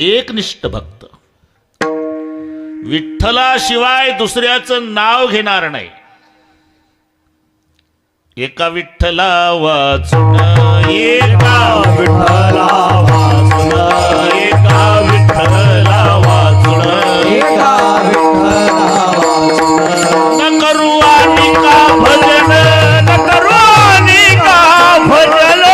एकनिष्ठ भक्त विठ्ठलाशिवाय दुसऱ्याचं नाव घेणार नाही. एका विठ्ठला वाचून एका विठ्ठला वाचून एका विठ्ठला वाचून एका विठ्ठला वाचून न करू अनिका भजन न करू अनिका भजन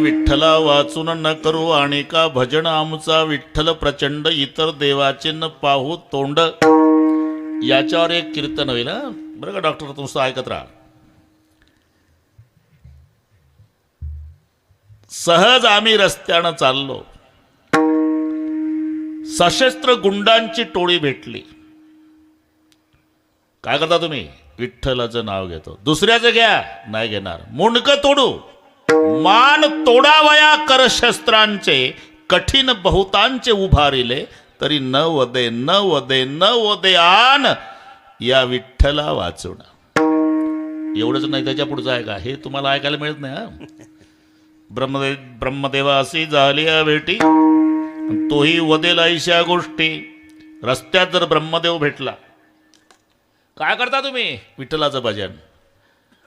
विठ्ठला वाचून न करू आणि का भजन आमचा विठ्ठल प्रचंड इतर देवाचे न पाहू तोंड. याच्यावर एक कीर्तन होईल बरं का डॉक्टर, तुमचं ऐकत राहा. सहज आम्ही रस्त्यानं चाललो, सशस्त्र गुंडांची टोळी भेटली. काय करता तुम्ही? विठ्ठलाचं नाव घेतो. दुसऱ्याचं घ्या, नाही घेणार. मुंडकं तोडू, मान तोडावया कर शस्त्रांचे, कठीण बहुतांचे उभारिले तरी न वदे न वदे न वदे आन या विठ्ठला वाचून. एवढंच नाही, त्याच्या पुढचं आहे का हे तुम्हाला ऐकायला मिळत नाही. ब्रह्मदेवा अशी झाली भेटी, तोही वदेल ऐशा गोष्टी. रस्त्यात जर ब्रह्मदेव भेटला, काय करता तुम्ही? विठ्ठलाचं भजन.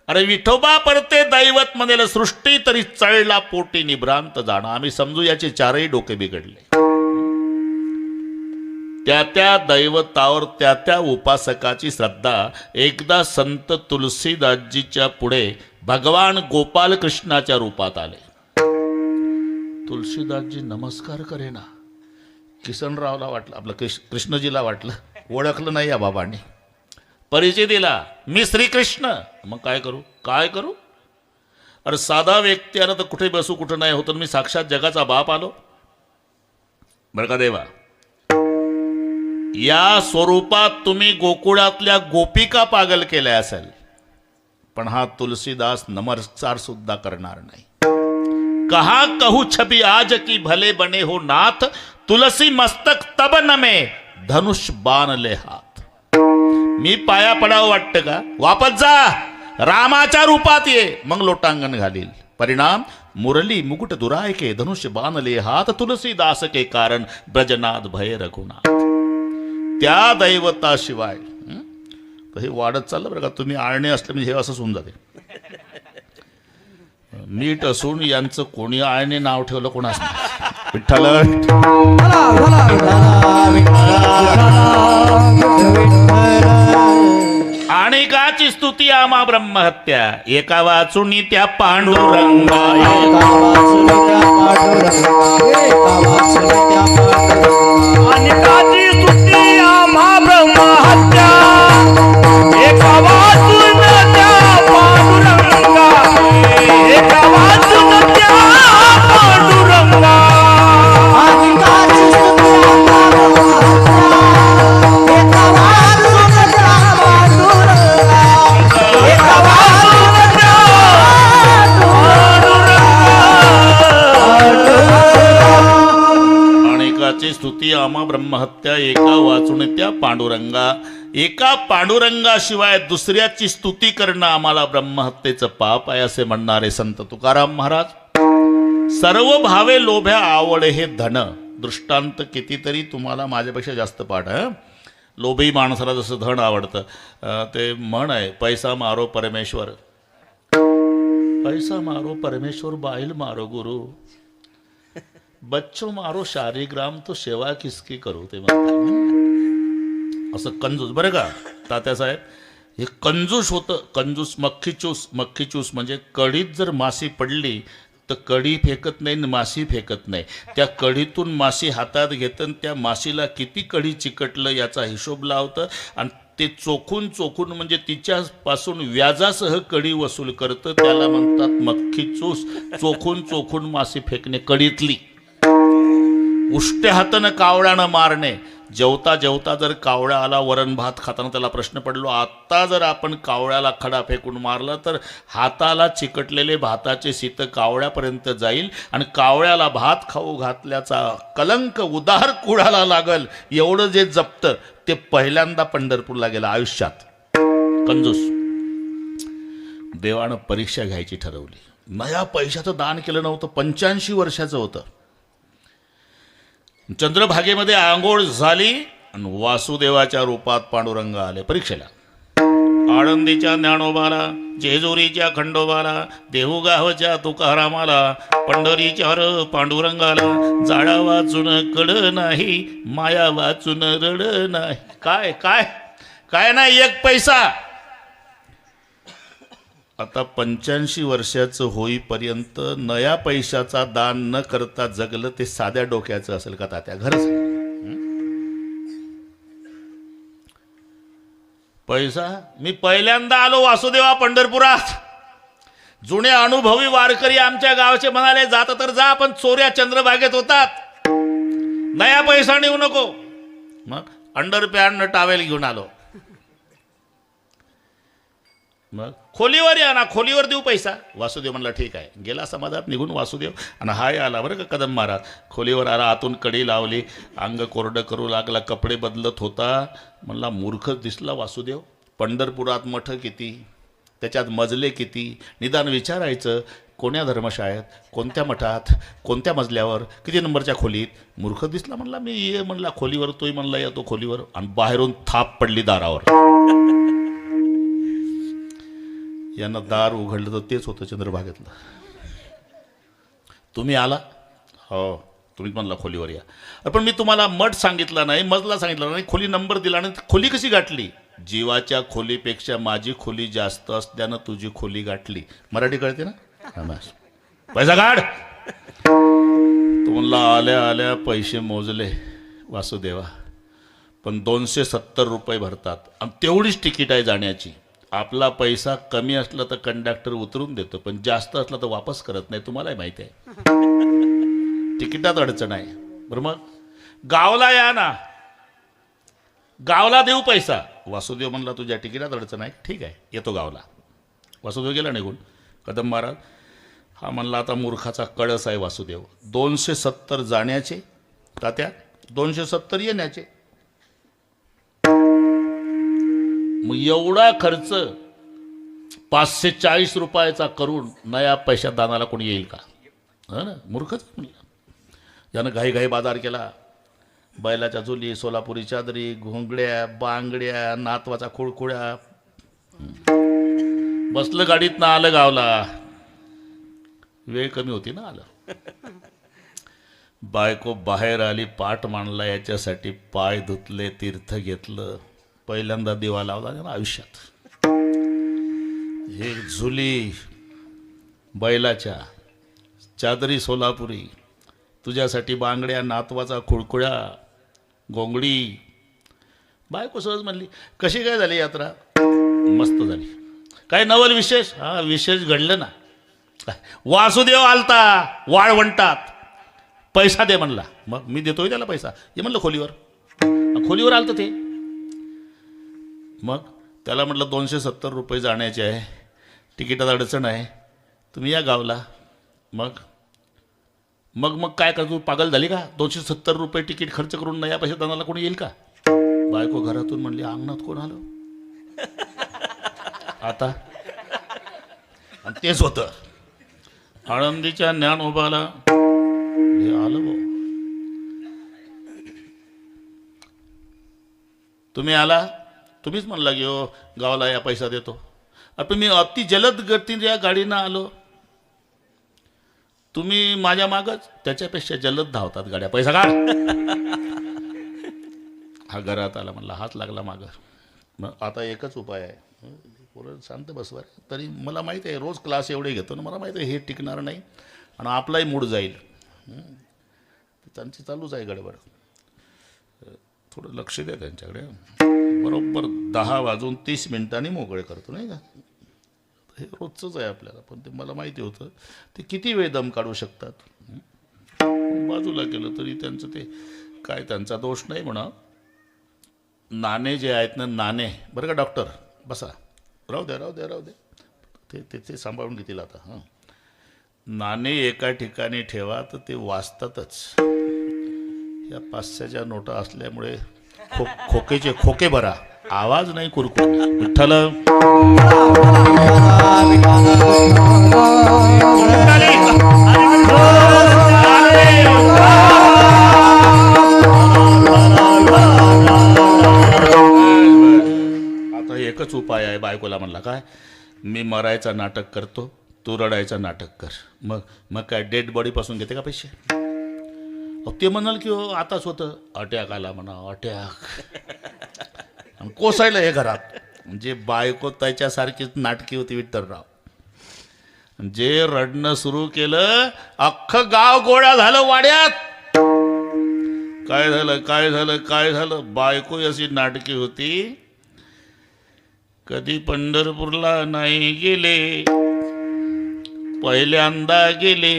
अरे विठोबा परते दैवत म्हणेल सृष्टी, तरी चळला पोटी निभ्रांत जाणं. आम्ही समजू याचे चारही डोके बिघडले. त्या त्या दैवतावर त्या त्या उपासकाची श्रद्धा. एकदा संत तुलसीदासजीच्या पुढे भगवान गोपाल कृष्णाच्या रूपात आले. तुलसीदासजी नमस्कार करेना. किसनरावला वाटलं, आपलं कृष्णजीला वाटलं, ओळखलं नाही या बाबांनी. परिचय दिला, मी श्रीकृष्ण. मग काय करू काय करू? अरे साधा व्यक्ती आला तर कुठे बसू कुठं नाही होतं. मी साक्षात जगाचा बाप आलो. बरं का देवा, या स्वरूपात तुम्ही गोकुळातल्या गोपिका पागल केल्या असेल, पण हा तुलसीदास नमस्कार सुद्धा करणार नाही. कहा कहू छबी आज की भले बने हो नाथ, तुलसी मस्तक तब नमे धनुष बाण ले हाथ. मी पाया पडावं वाटतं का? वापस जा, रामाच्या रूपात ये, मग लोटांगण घालील. परिणाम मुरली मुकुट दुराय के, धनुष्य बाण ले हाथ, तुलसीदास के कारण ब्रजनाथ भय रघुनाथ. त्या दैवताशिवाय तर हे वाढत चाललं बरं का. तुम्ही आळणे असले म्हणजे हे असंच होऊन जाते. मीठ असून यांचं कोणी आळणे नाव ठेवलं कोणास नाही. विठ्ठल आणि काची स्तुती आम्हा ब्रह्महत्या, एका वाचून त्या पांडुरंगा. आणि काची स्तुती आम्हा ब्रह्महत्या, एका वाचून त्या पांडुरंगा. एका वाचून त्या पांडुरंगा. स्तुती आम्हा ब्रह्महत्या, एका वाचून त्या पांडुरंगा. एका पांडुरंगाशिवाय दुसऱ्याची स्तुती करणं आम्हाला ब्रह्महत्येचं पाप आहे असे म्हणणारे संत तुकाराम महाराज. सर्व भावे लोभ्या आवडे हे धन. दृष्टांत कितीतरी तुम्हाला माझ्यापेक्षा जास्त पाठ आहे. लोभी माणसाला जसं धन आवडतं, ते म्हण आहे, पैसा मारो परमेश्वर, पैसा मारो परमेश्वर, बाईल मारो गुरु, बच्चो मारो शारीग्राम, तो सेवा किसकी करू. ते म्हणतात असं कंजूस. बरं का तात्यासाहेब, हे कंजूस होतं. कंजूस मक्खी चूस. मक्खी चूस म्हणजे कढीत जर माशी पडली तर कढी फेकत नाही आणि माशी फेकत नाही. त्या कढीतून माशी हातात घेतं आणि त्या माशीला किती कढी चिकटलं याचा हिशोब लावतं आणि ते चोखून चोखून म्हणजे तिच्यापासून व्याजासह कढी वसूल करतं. त्याला म्हणतात मक्खी चूस. चोखून चोखून माशी फेकणे कढीतली. उष्ट्या हातानं कावळ्यानं मारणे. जेवता जेवता जर कावळा आला वरण भात खाताना त्याला प्रश्न पडलो, आत्ता जर आपण कावळ्याला खडा फेकून मारला तर हाताला चिकटलेले भाताचे शीत कावळ्यापर्यंत जाईल आणि कावळ्याला भात खाऊ घातल्याचा कलंक उदार कुळाला लागल. एवढं जे जपतं ते पहिल्यांदा पंढरपूरला गेलं आयुष्यात. कंजूस. देवानं परीक्षा घ्यायची ठरवली. नया पैशाचं दान केलं नव्हतं. 85 वर्षाचं होतं. चंद्रभागेमध्ये आंघोळ झाली आणि वासुदेवाच्या रूपात पांडुरंग आले परीक्षेला. आळंदीच्या ज्ञानोबाला, जेजुरीच्या खंडोबाला, देहूगावच्या तुकारामाला, पंढरीच्या पांडुरंगाला, जाळा वाचून कड नाही, माया वाचून रड नाही. काय काय काय नाही, एक पैसा. आता 85 वर्षाचं होईपर्यंत नया पैशाचा दान न करता जगलं ते साध्या डोक्याचं असेल का तात्या? घरच पैसा. मी पहिल्यांदा आलो वासुदेवा पंढरपुरात. जुने अनुभवी वारकरी आमच्या गावाचे म्हणाले, जात तर जा पण चोऱ्या चंद्रभागेत होतात, नया पैसा नेऊ नको. मग अंडरपॅन्ट टावेल घेऊन आलो. मग खोलीवर या ना, खोलीवर देऊ पैसा. वासुदेव म्हणला ठीक आहे. गेला समाजात निघून वासुदेव आणि हाय आला बरं का कदम महाराज. खोलीवर आला, आतून कडी लावली, अंग कोरडं करू लागला, कपडे बदलत होता. म्हणला मूर्ख दिसला वासुदेव. पंढरपुरात मठ किती, त्याच्यात मजले किती, निदान विचारायचं कोण्या धर्मशाळेत, कोणत्या मठात, कोणत्या मजल्यावर, किती नंबरच्या खोलीत. मूर्ख दिसला. म्हणला मी ये म्हणला खोलीवर. तोही म्हणला येतो खोलीवर. आणि बाहेरून थाप पडली दारावर. यांना दार उघडलं तर तेच होतं चंद्रभागेतलं. तुम्ही आला? हो. तुम्ही म्हणला खोलीवर या. पण मी तुम्हाला मठ सांगितला नाही, मजला सांगितला नाही, खोली नंबर दिला नाही. खोली कशी गाठली? जीवाच्या खोलीपेक्षा माझी खोली जास्त असल्यानं तुझी खोली गाठली. मराठी कळते ना? पैसा काढ. तो म्हणला आल्या आल्या पैसे मोजले वासुदेवा, पण 270 रुपये भरतात आणि तेवढीच तिकीट आहे जाण्याची. आपला पैसा कमी असला तर कंडक्टर उतरून देतो, पण जास्त असला तर वापस करत नाही. तुम्हालाही माहिती आहे. तिकिटात अडचण आहे. बरं मग गावला या ना, गावला देऊ पैसा. वासुदेव म्हणला तुझ्या तिकिटात अडचण आहे, ठीक आहे येतो गावला. वासुदेव गेला निघून. कदम महाराज हा म्हणला आता मूर्खाचा कळस आहे वासुदेव. 270 जाण्याचे तात्या, 270 येण्याचे. मग एवढा खर्च 540 रुपयाचा करून नया पैशात दानाला कोणी येईल का? हा ना, मूर्खच म्हणलं. यानं घाई बाजार केला. बैलाच्या झुली, सोलापुरी चादरी, घोंगड्या, बांगड्या, नातवाचा खुळखुळ्या. बसलं गाडीत ना आलं गावला. वेळ कमी होती ना. आलं. बायको बाहेर आली, पाठ मांडला याच्यासाठी. पाय धुतले, तीर्थ घेतलं. पहिल्यांदा दिवा लावला ना आयुष्यात. हे झुली, बैलाच्या चादरी सोलापुरी, तुझ्यासाठी बांगड्या, नातवाचा खुळखुळ्या, गोंगडी. बायको सहज म्हणली कशी काय झाली यात्रा? मस्त झाली. काय नवल विशेष? हा विशेष घडलं ना. वासुदेव आलता वाळवंटात. पैसा दे म्हणला. मग मी देतोय त्याला पैसा. हे म्हणलं खोलीवर. खोलीवर आलतं ते. मग त्याला म्हटलं 270 रुपये जाण्याचे आहे, तिकिटात अडचण आहे, तुम्ही या गावला. मग मग मग काय कर, तू पागल झाली का? 270 रुपये तिकीट खर्च करून नया पैसे दानाला कोणी येईल का? बायको घरातून म्हणली अंगणात कोण आलं आता? आणि तेच होतं. आळंदीच्या ज्ञानोबाला आलं भाऊ. तुम्ही आला, तुम्हीच म्हणला की हो गावाला या पैसा देतो. आता मी अति जलद गतीने या गाडीनं आलो, तुम्ही माझ्या मागच त्याच्यापेक्षा जलद धावतात गाड्या. पैसा काढ. हा घरात आला, म्हणला हात लागला मागं. मग आता एकच उपाय आहे, पोरं शांत बसवर. तरी मला माहिती आहे रोज क्लास एवढे घेतो ना, मला माहिती आहे हे टिकणार नाही. आणि आपलाही मूड जाईल. त्यांची चालूच आहे गडबड. थोडं लक्ष द्या त्यांच्याकडे. बरोबर 10:30 मोकळे करतो नाही का. हे रोजचंच आहे आपल्याला, पण ते मला माहिती होतं ते किती वेळ दम काढू शकतात. बाजूला केलं तरी त्यांचं ते काय त्यांचा दोष नाही म्हणा. नाणे जे आहेत ना, नाणे बरं का डॉक्टर, बसा, राहू द्या ते सांभाळून घेतील आता. हां, नाणे एका ठिकाणी ठेवा तर ते वाचतातच. या पाचशेच्या नोटा असल्यामुळे खोकेचे खोके भरा, आवाज नाही कुरकुर. विठ्ठल आता एकच उपाय आहे. बायकोला म्हणला काय, मी मरायचं नाटक करतो, तू रडायचं नाटक कर. मग काय डेड बॉडीपासून घेते का पैसे? ते म्हणाल की हो आताच होतं, अटॅक आला म्हणा, अटॅक कोसायला हे घरात. म्हणजे बायको त्याच्यासारखीच नाटकी होती विठ्ठलराव. जे रडणं सुरू केलं, अख्खं गाव गोळा झालं वाड्यात. काय झालं? बायको अशी नाटकी होती. कधी पंढरपूरला नाही गेले, पहिल्यांदा गेले,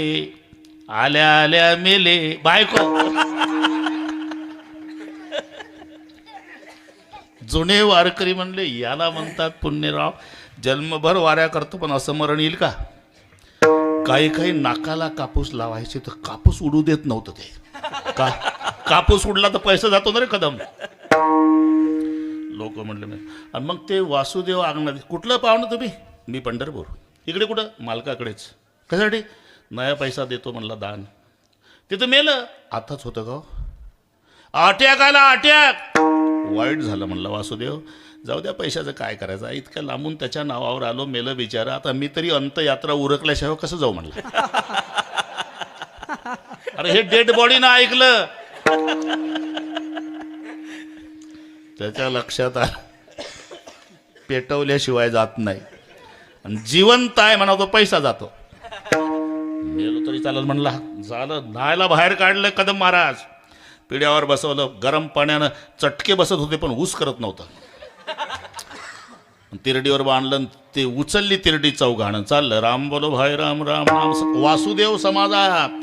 आल्या मेले. बायको जुने वारकरी म्हणले याला म्हणतात पुण्यराव, जन्मभर वाऱ्या करतो पण असं मरण येईल का? काही नाकाला कापूस लावायचे तर कापूस उडू देत नव्हतं ते. कापूस उडला तर पैसा जातो ना रे कदम. लोक म्हणले आणि मग ते वासुदेव अंगणात, कुठलं पाहुणं तुम्ही? मी पंढरपूर. इकडे कुठं? मालकाकडेच. कशासाठी? नया पैसा देतो म्हणला दान. तिथं मेलं. आताच होतं का? अटॅक आला, अटॅक. वाईट झालं म्हणलं वासुदेव, जाऊ द्या, पैशाचं काय करायचं, इतक्या लांबून त्याच्या नावावर आलो, मेलं बिचारा. आता मी तरी अंतयात्रा उरकल्याशिवाय कसं जाऊ म्हणलं. अरे हे डेड बॉडीनं ऐकलं. त्याच्या लक्षात आलं पेटवल्याशिवाय जात नाही, आणि जिवंत आहे म्हणा तो पैसा जातो. मेलो तरी चालेल म्हणला. झालं, न्हायला बाहेर काढलं कदम महाराज. पिढ्यावर बसवलं, गरम पाण्यानं चटके बसत होते पण ऊस करत नव्हतं. तिरडीवर बांधलं, ते उचलली तिरडी चौघाणं, चाललं राम बोलो भाई राम राम राम. वासुदेव समाजात.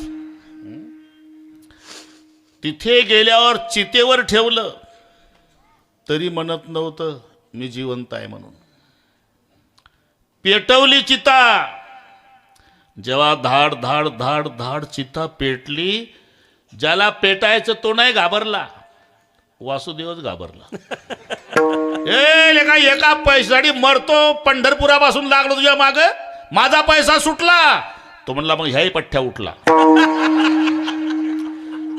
तिथे गेल्यावर चितेवर ठेवलं तरी म्हणत नव्हतं मी जिवंत आहे म्हणून. पेटवली चिता. जेव्हा धाड धाड धाड धाड चिता पेटली, ज्याला पेटायचं तो नाही घाबरला, वासुदेवच घाबरला. एका पैशासाठी मरतो, पंढरपुरापासून लागलो तुझ्या माग, माझा पैसा सुटला. तो म्हणला मग ह्याही पठ्ठ्या उठला.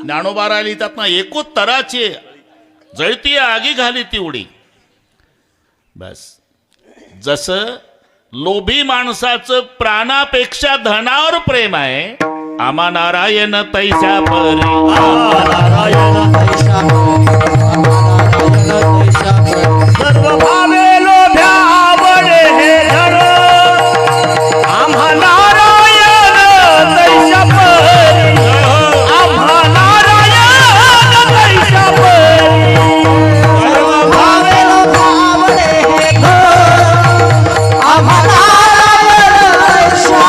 ज्ञानोबा लिहितात ना, एकोत्तराची जळती आगी घाली ती उडी. बस जसं लोभी माणसाचं प्राणापेक्षा धनावर प्रेम आहे, आमा नारायण तैसा परी. सर्व भावे लोभ्या आवडे हे धन, आम्हा नारायण तैसा परी. आम्हा नारायण तैसा परी. सर्व भावे लोभ्या आवडे हे धन, आम्हा नारायण तैसा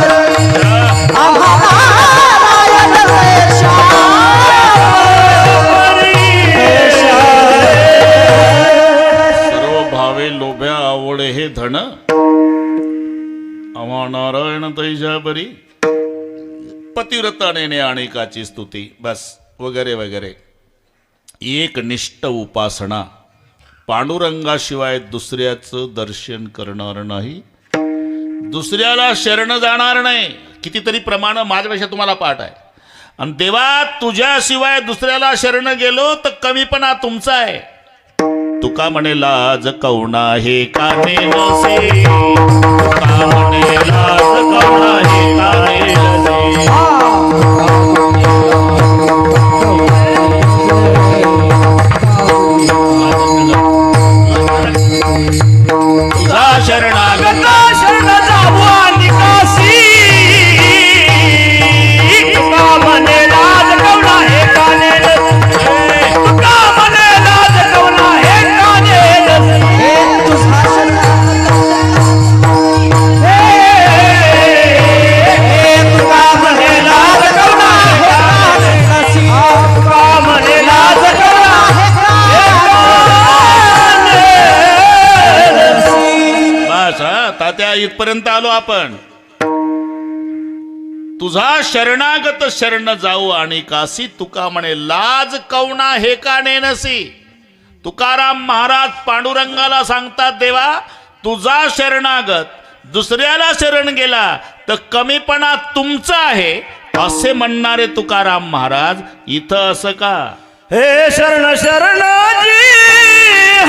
परी. आम्हा नारायण तैसा सर्व भावे लोभ्या आवडे हे धन, आम्हा नारायण तैसा परी. पतिव्रताने अनेकाची स्तुती. बस वगैरे वगैरे. एक निष्ठ उपासना, पांडुरंगाशिवाय दुसऱ्याचं दर्शन करणार नाही, दुसऱ्याला शरण जाणार नाही. कितीतरी प्रमाण माझ्यापेक्षा तुम्हाला पाठ आहे. आणि देवा, तुझ्याशिवाय दुसऱ्याला शरण गेलो तर कमीपणा तुमचा आहे. तुका म्हणे लाज कवणा हे काने नसे, तुका म्हणे लाज कवणा हे काने नसे. तुझा शरणागत शरण जाऊ आणि काशी. इथपर्यंत आलो आपण. तुझा शरणागत शरण जाऊ आणि कासी, तुका म्हणे लाज कवना हे का नेनसी. तुकाराम महाराज पांडुरंगाला सांगतात, देवा तुझा शरणागत दुसऱ्याला शरण गेला तर कमीपणा तुमचा आहे असे म्हणणारे तुकाराम महाराज इथं असं का. हे शरण शरणाजी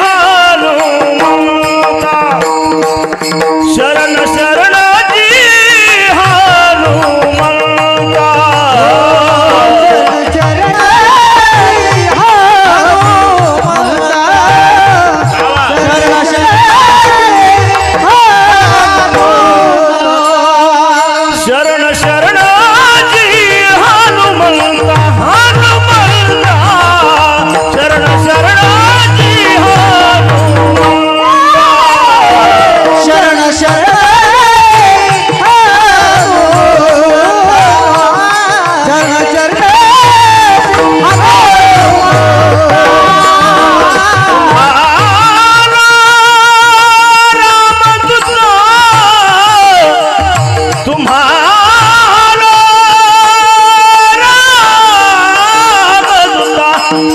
हनुमंता, शरण शरणाजी हनुमंता. चरण शरण शरणाजी हनुमंता, हनुमंता. शरण शरणाजी हनुमंता. शरण शरण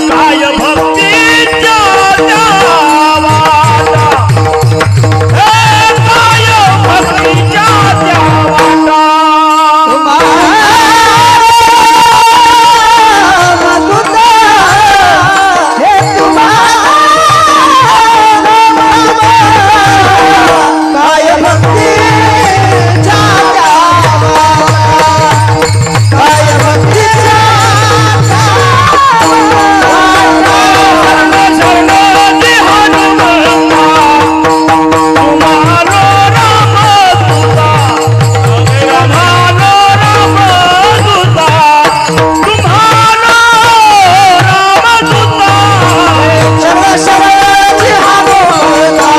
काय भक्तीच्या द्यावाटा, काय भक्तीच्या द्यावाटा. काय भक्ती काय भक्ती शरणाजी हनुमंता, तुम्हारो रामदूता, तुम्हारो रामदूता, तुम्हारो रामदूता. शरण शरणाजी हनुमंता,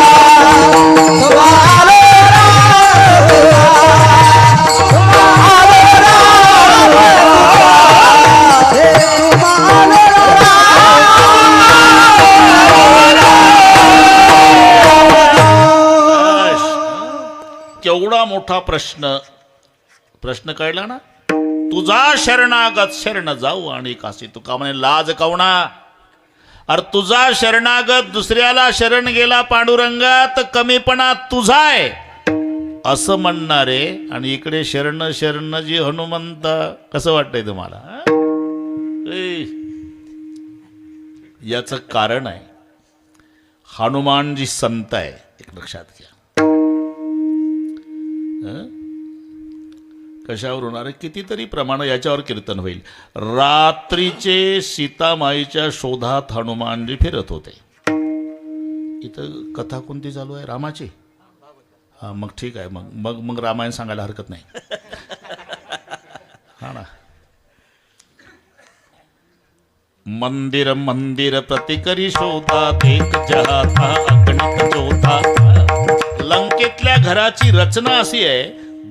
तुम्हारे केवढा मोठा प्रश्न कळला ना. तुझा शरणागत शरण जाऊ आणि काशी, तुका म्हणे लाज कवणा. अरे तुझा शरणागत दुसऱ्याला शरण गेला पांडुरंगात कमीपणा तुझा आहे असं म्हणणारे, आणि इकडे शरण शरण जी हनुमंत. कसं वाटतंय तुम्हाला. याचं कारण आहे हनुमानजी संत आहे, एक लक्षात घ्या. कशावर होणार आहे, कितीतरी प्रमाण याच्यावर कीर्तन होईल. रात्रीचे सीतामाईच्या शोधात हनुमानजी फिरत होते. इथं कथा कोणती चालू आहे, रामाची. हा मग ठीक आहे, मग मग मग रामायण सांगायला हरकत नाही. हा ना. मंदिर मंदिर प्रतिकरी शोधात एक जहाता अगणित जोता. लंकेतल्या घराची रचना अशी आहे,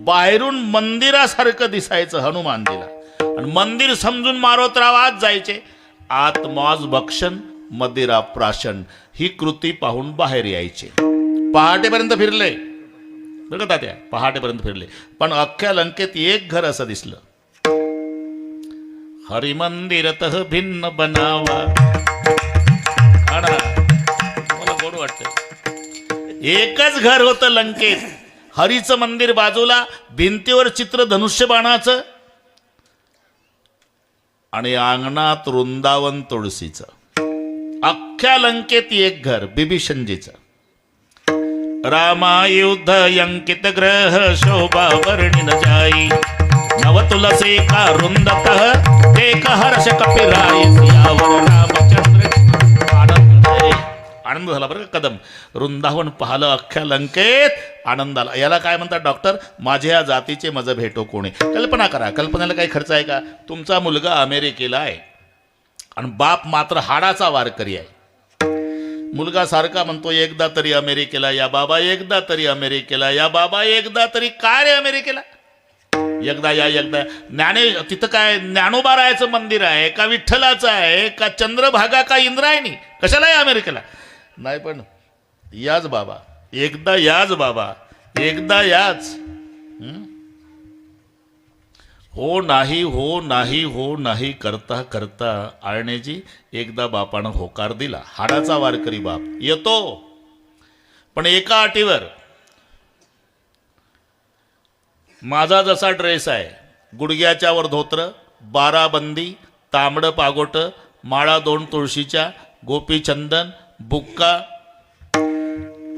बाहेरून मंदिरासारखं दिसायचं हनुमानजीला, आणि मंदिर समजून मारोतराव आत जायचे. आत मौज भक्षण मदिरा प्राशन ही कृती पाहून बाहेर यायचे. पहाटेपर्यंत फिरले बघा तात्या, पहाटेपर्यंत फिरले, पण अख्ख्या लंकेत एक घर असं दिसलं. हरिमंदिरतः भिन्न बनावा. मला गोड वाटत. एकच घर होतं लंकेत, हरीचं मंदिर बाजूला, भिंतीवर चित्र धनुष्यबाणाचं, आणि अंगणात वृंदावन तुळशीचं. अख्ख्या लंकेत एक घर बिभीषणजीचं. रामायुद्ध अंकित ग्रह शोभा वर्णिन जाई. नव तुलसी का रुंदतः देख हर्ष कपिराय. सियावर रामचंद्र आनंद झाला बरं का. कदम वृंदावन पाहिलं अख्ख्या लंकेत, आनंद आला. याला काय म्हणतात डॉक्टर, माझ्या जातीचे मज भेटो कोणी. कल्पना करा, कल्पनेला काही खर्च आहे का. तुमचा मुलगा अमेरिकेला आहे आणि बाप मात्र हाडाचा वारकरी आहे. मुलगा सारखा म्हणतो एकदा तरी अमेरिकेला या बाबा, एकदा तरी अमेरिकेला या बाबा, एकदा तरी. काय रे अमेरिकेला, एकदा या एकदा. तिथं काय ज्ञानोबारायाचं मंदिर आहे का, विठ्ठलाचं आहे का, चंद्रभागा का इंद्रायणी, कशाला आहे अमेरिकेला. नाही पण याच बाबा, एकदा याच बाबा, एकदा याच हो नाही हो नाही हो नाही करता करता आळणेजी एकदा बापानं होकार दिला. हाडाचा वारकरी बाप येतो, पण एका अटीवर. माझा जसा ड्रेस आहे, गुडघ्याच्या वर धोत्र, 12 बंदी, तांबडं पागोट, माळा 2 तुळशीच्या, गोपीचंदन, बुक्का,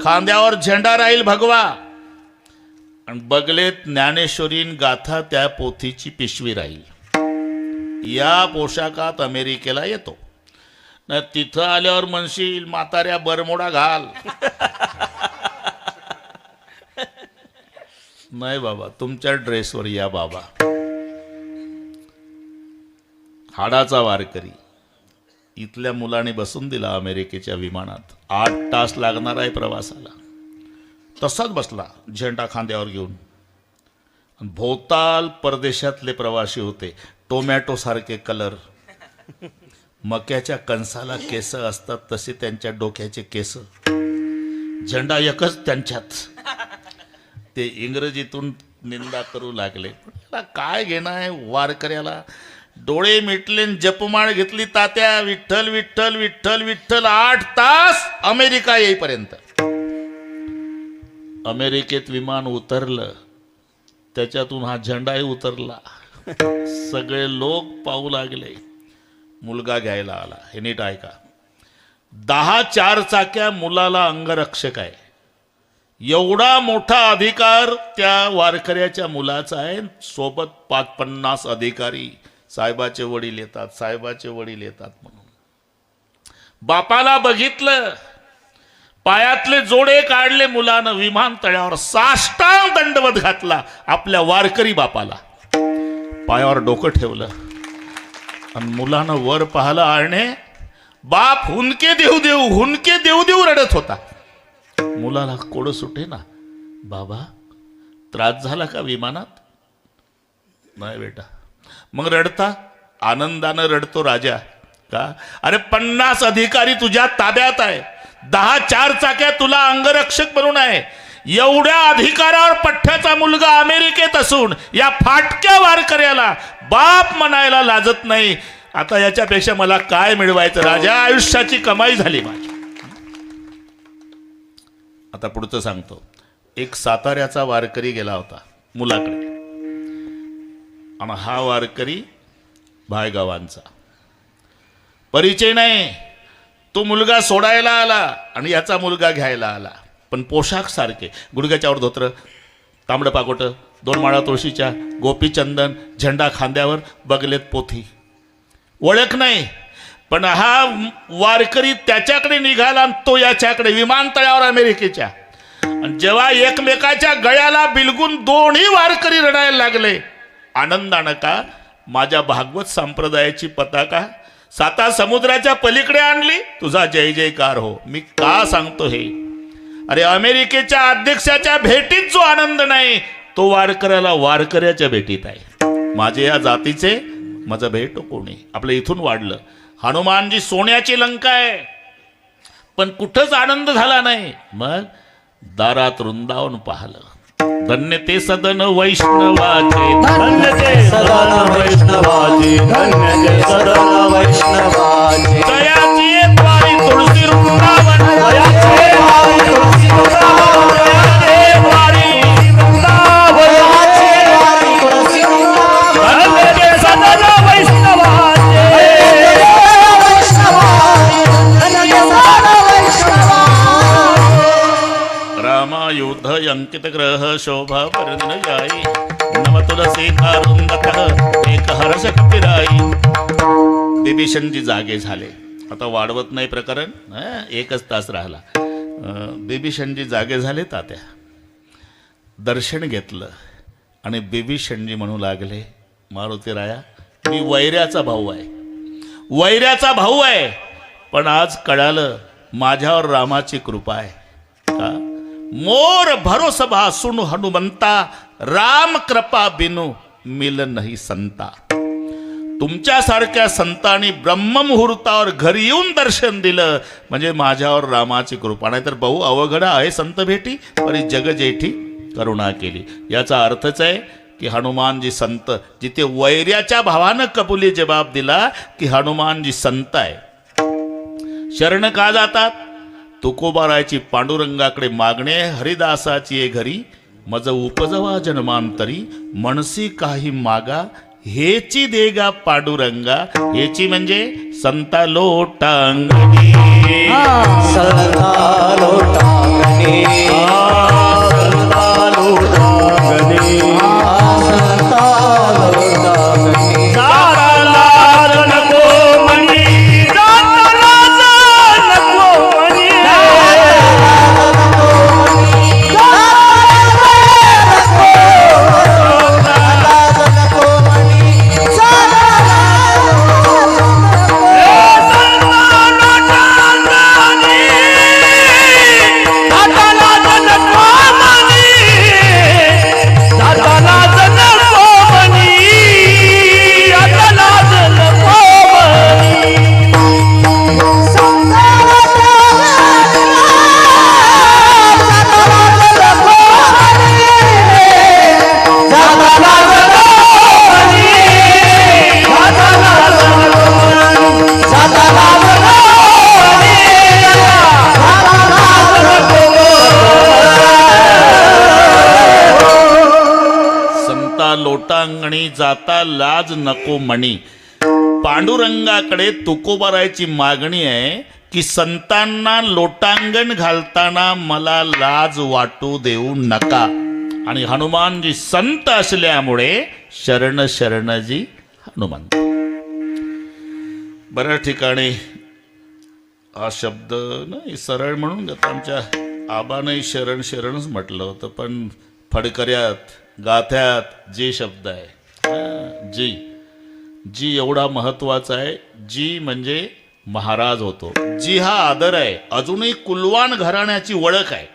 खांद्यावर झेंडा राहील भगवा, आणि बगलेत ज्ञानेश्वरीन गाथा त्या पोथीची पिशवी राहील. या पोशाखात अमेरिकेला येतो. न तिथं आल्यावर म्हणशील म्हाताऱ्या बरमोडा घाल. नाही बाबा, तुमच्या ड्रेसवर या बाबा. हाडाचा वारकरी इथल्या मुलाने बसून दिला अमेरिकेच्या विमानात. 8 तास लागणार आहे प्रवासाला. तसाच बसला झेंडा खांद्यावर घेऊन. भोवताल परदेशातले प्रवासी होते, टोमॅटो सारखे कलर, मक्याच्या कणसाला केस असतात तसे त्यांच्या डोक्याचे केस, झेंडा एकच त्यांच्यात. ते इंग्रजीतून निंदा करू लागले. पण काय घेणं आहे वारकऱ्याला. डोळे मिटले, जपमाळ घेतली तात्या, विठ्ठल विठ्ठल विठ्ठल विठ्ठल. 8 तास अमेरिका येईपर्यंत. अमेरिकेत विमान उतरलं, त्याच्यातून हा झेंडाही उतरला. सगळे लोक पाहू लागले. मुलगा घ्यायला आला. हे नीट ऐका. 10 4 मुलाला अंगरक्षक आहे. एवढा मोठा अधिकार त्या वारकऱ्याच्या मुलाचा आहे. सोबत 50 अधिकारी. साहेबाचे वडील येतात, साहेबाचे वडील येतात म्हणून. बापाला बघितलं, पायातले जोडे काढले मुलानं, विमानतळावर साष्टांग दंडवत घातला आपल्या वारकरी बापाला. पायावर डोकं ठेवलं आणि मुलानं वर पाहिलं. आळणे बाप हुंदके देऊ देऊ, हुंदके देऊ देऊ रडत होता. मुलाला कोड सुटे ना. बाबा त्रास झाला का विमानात? नाही बेटा. मग रडता? आनंदानं रडतो राजा. का? अरे 50 अधिकारी तुझ्या ताब्यात आहे, 10 4 तुला अंगरक्षक म्हणून आहे. एवढ्या अधिकारावर पठ्ठ्याचा मुलगा अमेरिकेत असून या फाटक्या वारकऱ्याला बाप म्हणायला लाजत नाही. आता याच्यापेक्षा मला काय मिळवायचं राजा? आयुष्याची कमाई झाली माझी. आता पुढचं सांगतो. एक साताऱ्याचा वारकरी गेला होता मुलाकडे, आणि हा वारकरी भायगावांचा. परिचय नाही. तो मुलगा सोडायला आला आणि याचा मुलगा घ्यायला आला. पण पोशाख सारखे, गुडघ्याच्यावर धोत्र, तांबडं पाकोट, 2 माळा तुळशीच्या, गोपीचंदन, झेंडा खांद्यावर, बगलेत पोथी. ओळख नाही. पण हा वारकरी त्याच्याकडे निघाला आणि तो याच्याकडे, विमानतळावर अमेरिकेच्या. आणि जेव्हा एकमेकाच्या गळ्याला बिलगून दोन्ही वारकरी रडायला लागले आनंदानं. का? माझ्या भागवत संप्रदायाची पताका 7 समुद्राच्या पलीकडे आणली. तुझा जय जयकार हो. मी का सांगतो हे? अरे अमेरिकेच्या अध्यक्षाच्या भेटीत जो आनंद नाही तो वारकऱ्याला वारकऱ्याच्या भेटीत आहे. माझे या जातीचे माझं भेट कोणी. आपलं इथून वाढलं. हनुमानजी सोन्याची लंका आहे, पण कुठंच आनंद झाला नाही. मग दारात वृंदावन पाहलं. धन्य ते सदन वैष्णवाचे, धन्य ते सदन वैष्णवाचे, धन्य ते सदन वैष्णवाचे. दयाची द्वारी तुळशी वृंदावन, दयाचे द्वारी तुळशी वृंदावन, दयाचे द्वारी वृंदावन, दयाचे द्वारी तुळशी वृंदावन. धन्य ते सदन वैष्णवाचे, वैष्णवाचे, धन्य ते सदन वैष्णवाचे. रामायुध अंकित ग्रह शोभा परिण जाई, नव तुलसी कारुंदतः एक हर्ष कपिराई. बिभीषणजी जागे झाले. आता वाढवत नाही प्रकरण, 1च तास राहिला. बिभीषणजी जागे झाले. तात्या दर्शन घेतलं आणि बिभीषणजी म्हणू लागले, मारुतीराया मी वैऱ्याचा भाऊ आहे, वैऱ्याचा भाऊ आहे. पण आज कळालं माझ्यावर रामाची कृपा आहे. का? मोर भरोस भासून हनुमंता, राम कृपा बिनु मिल नाही संता. तुमच्यासारख्या संतांनी ब्रह्ममुहूर्तावर घरी येऊन दर्शन दिलं म्हणजे माझ्यावर रामाची कृपा. नाही तर बहु अवघड आहे संत भेटी, परी जग जेठी करुणा केली. याचा अर्थच आहे की हनुमानजी संत. जिथे वैर्याच्या भावानं कबुली जबाब दिला की हनुमानजी संत आहे. शरण का जातात? तुकोबारायची पांडुरंगाकडे मागणे हरिदासाची ये घरी, मज उपजवा जन्मांतरी, मनसी काही मागा हेची देगा पांडुरंगा. हेची म्हणजे संता लोटांगणी. संता लोटांगणी. संता लोटांगणी. संता लोटांगणी. जाता लाज नको मनी, जाता लाज नको मनी. लोटांगणी जाता लाज नको म्हणी. पांडुरंगाकडे तुकोबारायची मागणी आहे की संतांना लोटांगण घालताना मला लाज वाटू देऊ नका. आणि हनुमानजी संत असल्यामुळे शरण शरणजी हनुमंत. बऱ्याच ठिकाणी हा शब्द नाही सरळ म्हणून घेतो. आमच्या आबानंही शरण शरणच म्हटलं होतं, पण फडकऱ्यात गाथ्यात जी शब्द आहे, जी जी एवढा महत्वाचा आहे. जी म्हणजे महाराज होतो. जी हा आदर आहे. अजूनही कुलवान घराण्याची ओळख आहे.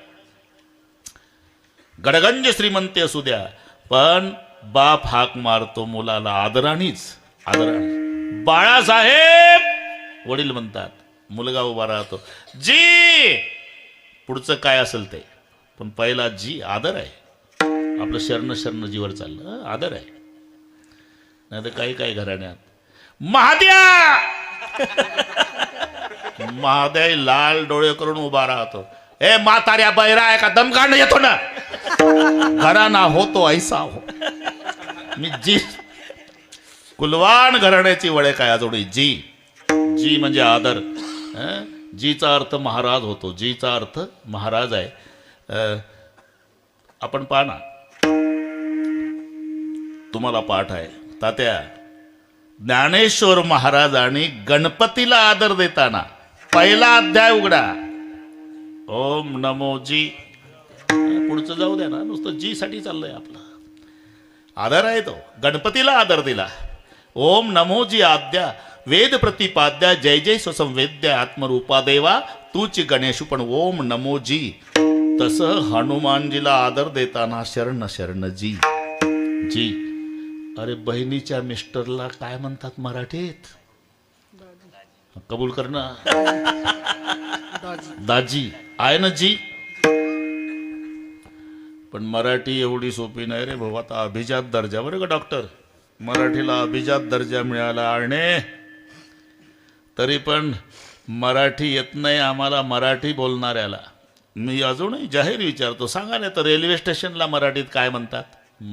गडगंज श्रीमंती असू द्या, पण बाप हाक मारतो मुलाला आदरानेच. आदराने बाळासाहेब वडील म्हणतात, मुलगा उभा राहतो, जी पुढचं काय असेल ते, पण पहिला जी आदर आहे. आपलं शरण शरण जीवर चाललं आदर आहे. नाही तर काही काही घराण्यात महाद्या महाद्या लाल डोळे करून उभा राहतो. ए म्हाताऱ्या बैरा आहे का दम काढणं येतो ना, घराणा होतो ऐसा हो. मी जी कुलवान घराण्याची वळख आहे अजूनही. जी जी म्हणजे आदर. जीचा अर्थ महाराज होतो. जीचा अर्थ महाराज आहे. आपण पाहा ना, तुम्हाला पाठ आहे तात्या, ज्ञानेश्वर महाराजांनी गणपतीला आदर देताना पहिला अध्याय उघडा, ओम नमो जी. पुढचं जाऊ द्या ना, नुसतं जी साठी चाललंय आपलं. आदर आहे तो. गणपतीला आदर दिला. ओम नमो जी आद्या वेद प्रतिपाद्या जय जय स्वसंवेद्या आत्मरूपा देवा तूच गणेशू. पण ओम नमो जी. तसं हनुमानजीला आदर देताना शरण शरण जी. जी. अरे बहिणीच्या मिस्टरला काय म्हणतात मराठीत? कबूल कर ना. दाजी आहे ना जी. पण मराठी एवढी सोपी नाही रे भाऊ. आता अभिजात दर्जा, बरं का डॉक्टर, मराठीला अभिजात दर्जा मिळाला. आणि तरी पण मराठी येत नाही आम्हाला मराठी बोलणाऱ्याला. मी अजूनही जाहीर विचारतो, सांगा नाही तर रेल्वे स्टेशनला मराठीत काय म्हणतात?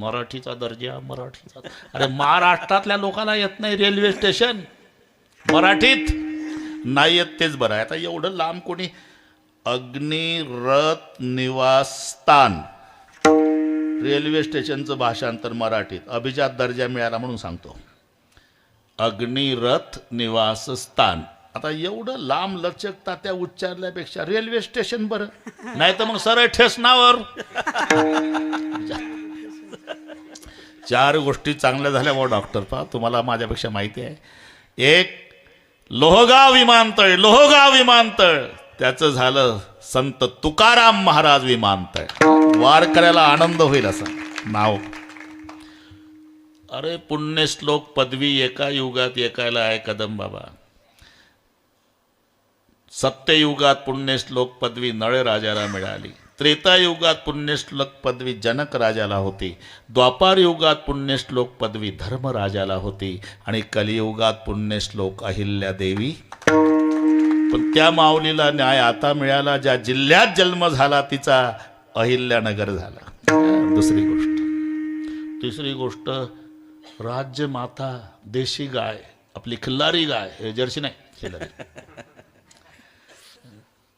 मराठीचा दर्जा, मराठीचा. अरे महाराष्ट्रातल्या लोकांना येत नाही रेल्वे स्टेशन मराठीत नाही येत, तेच बरं आहे. आता एवढं लांब कोणी अग्निरथ निवासस्थान रेल्वे स्टेशनचं भाषांतर मराठीत, अभिजात दर्जा मिळाला म्हणून सांगतो. अग्निरथ निवासस्थान. आता एवढं लांब लचकता त्या उच्चारल्यापेक्षा रेल्वे स्टेशन बरं, नाही तर मग सरळ ठेसनावर. चार गोष्टी चांगल्या झाल्या बा डॉक्टर. पहा, तुम्हाला माझ्यापेक्षा माहिती आहे. एक लोहगाव विमानतळ, लोहगाव विमानतळ, त्याचं झालं संत तुकाराम महाराज विमानतळ. वारकऱ्याला आनंद होईल असं नाव. अरे पुण्यश्लोक पदवी एका युगात एकायला आहे कदम बाबा. सत्ययुगात पुण्यश्लोक पदवी नळराजाला मिळाली. त्रेतायुगात पुण्यश्लोक पदवी जनक राजाला होती, द्वापार युगात पुण्यश्लोक पदवी धर्मराजाला होती आणि कलियुगात पुण्यश्लोक अहिल्यादेवी. पण त्या माऊलीला न्याय आता मिळाला ज्या जिल्ह्यात जन्म झाला तिचा अहिल्यानगर झाला. दुसरी गोष्ट. तिसरी गोष्ट, राज्यमाता देशी गाय, आपली खिल्लारी गाय, हे जर्सी नाही खिल्लारी.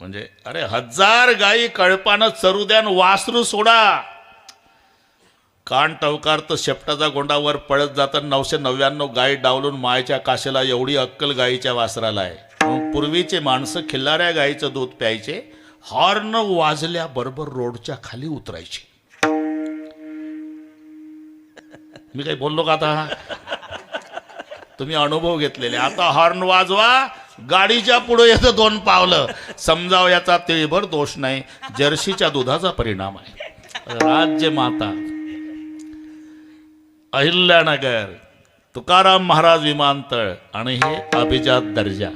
म्हणजे अरे 1000 गायी कळपानं चरू द्यान, वासरू सोडा. कान टवकार तर शेपटाचा गोंडावर पळत जातात. 999 गायी डावलून मायच्या काशेला एवढी अक्कल गायीच्या वासराला आहे. मग पूर्वीचे माणसं खिल्लाऱ्या गायीचं दूध प्यायचे, हॉर्न वाजल्याबरोबर रोडच्या खाली उतरायचे. मी काही बोललो का आता? तुम्ही अनुभव घेतलेले. आता हॉर्न वाजवा, गाडीच्या पुढे येतं 2 पावलं. समजाव याचा तिळभर दोष नाही, जर्सीच्या दुधाचा परिणाम आहे. राज्यमाता अहिल्यानगर, तुकाराम महाराज विमानतळ आणि हे अभिजात दर्जा.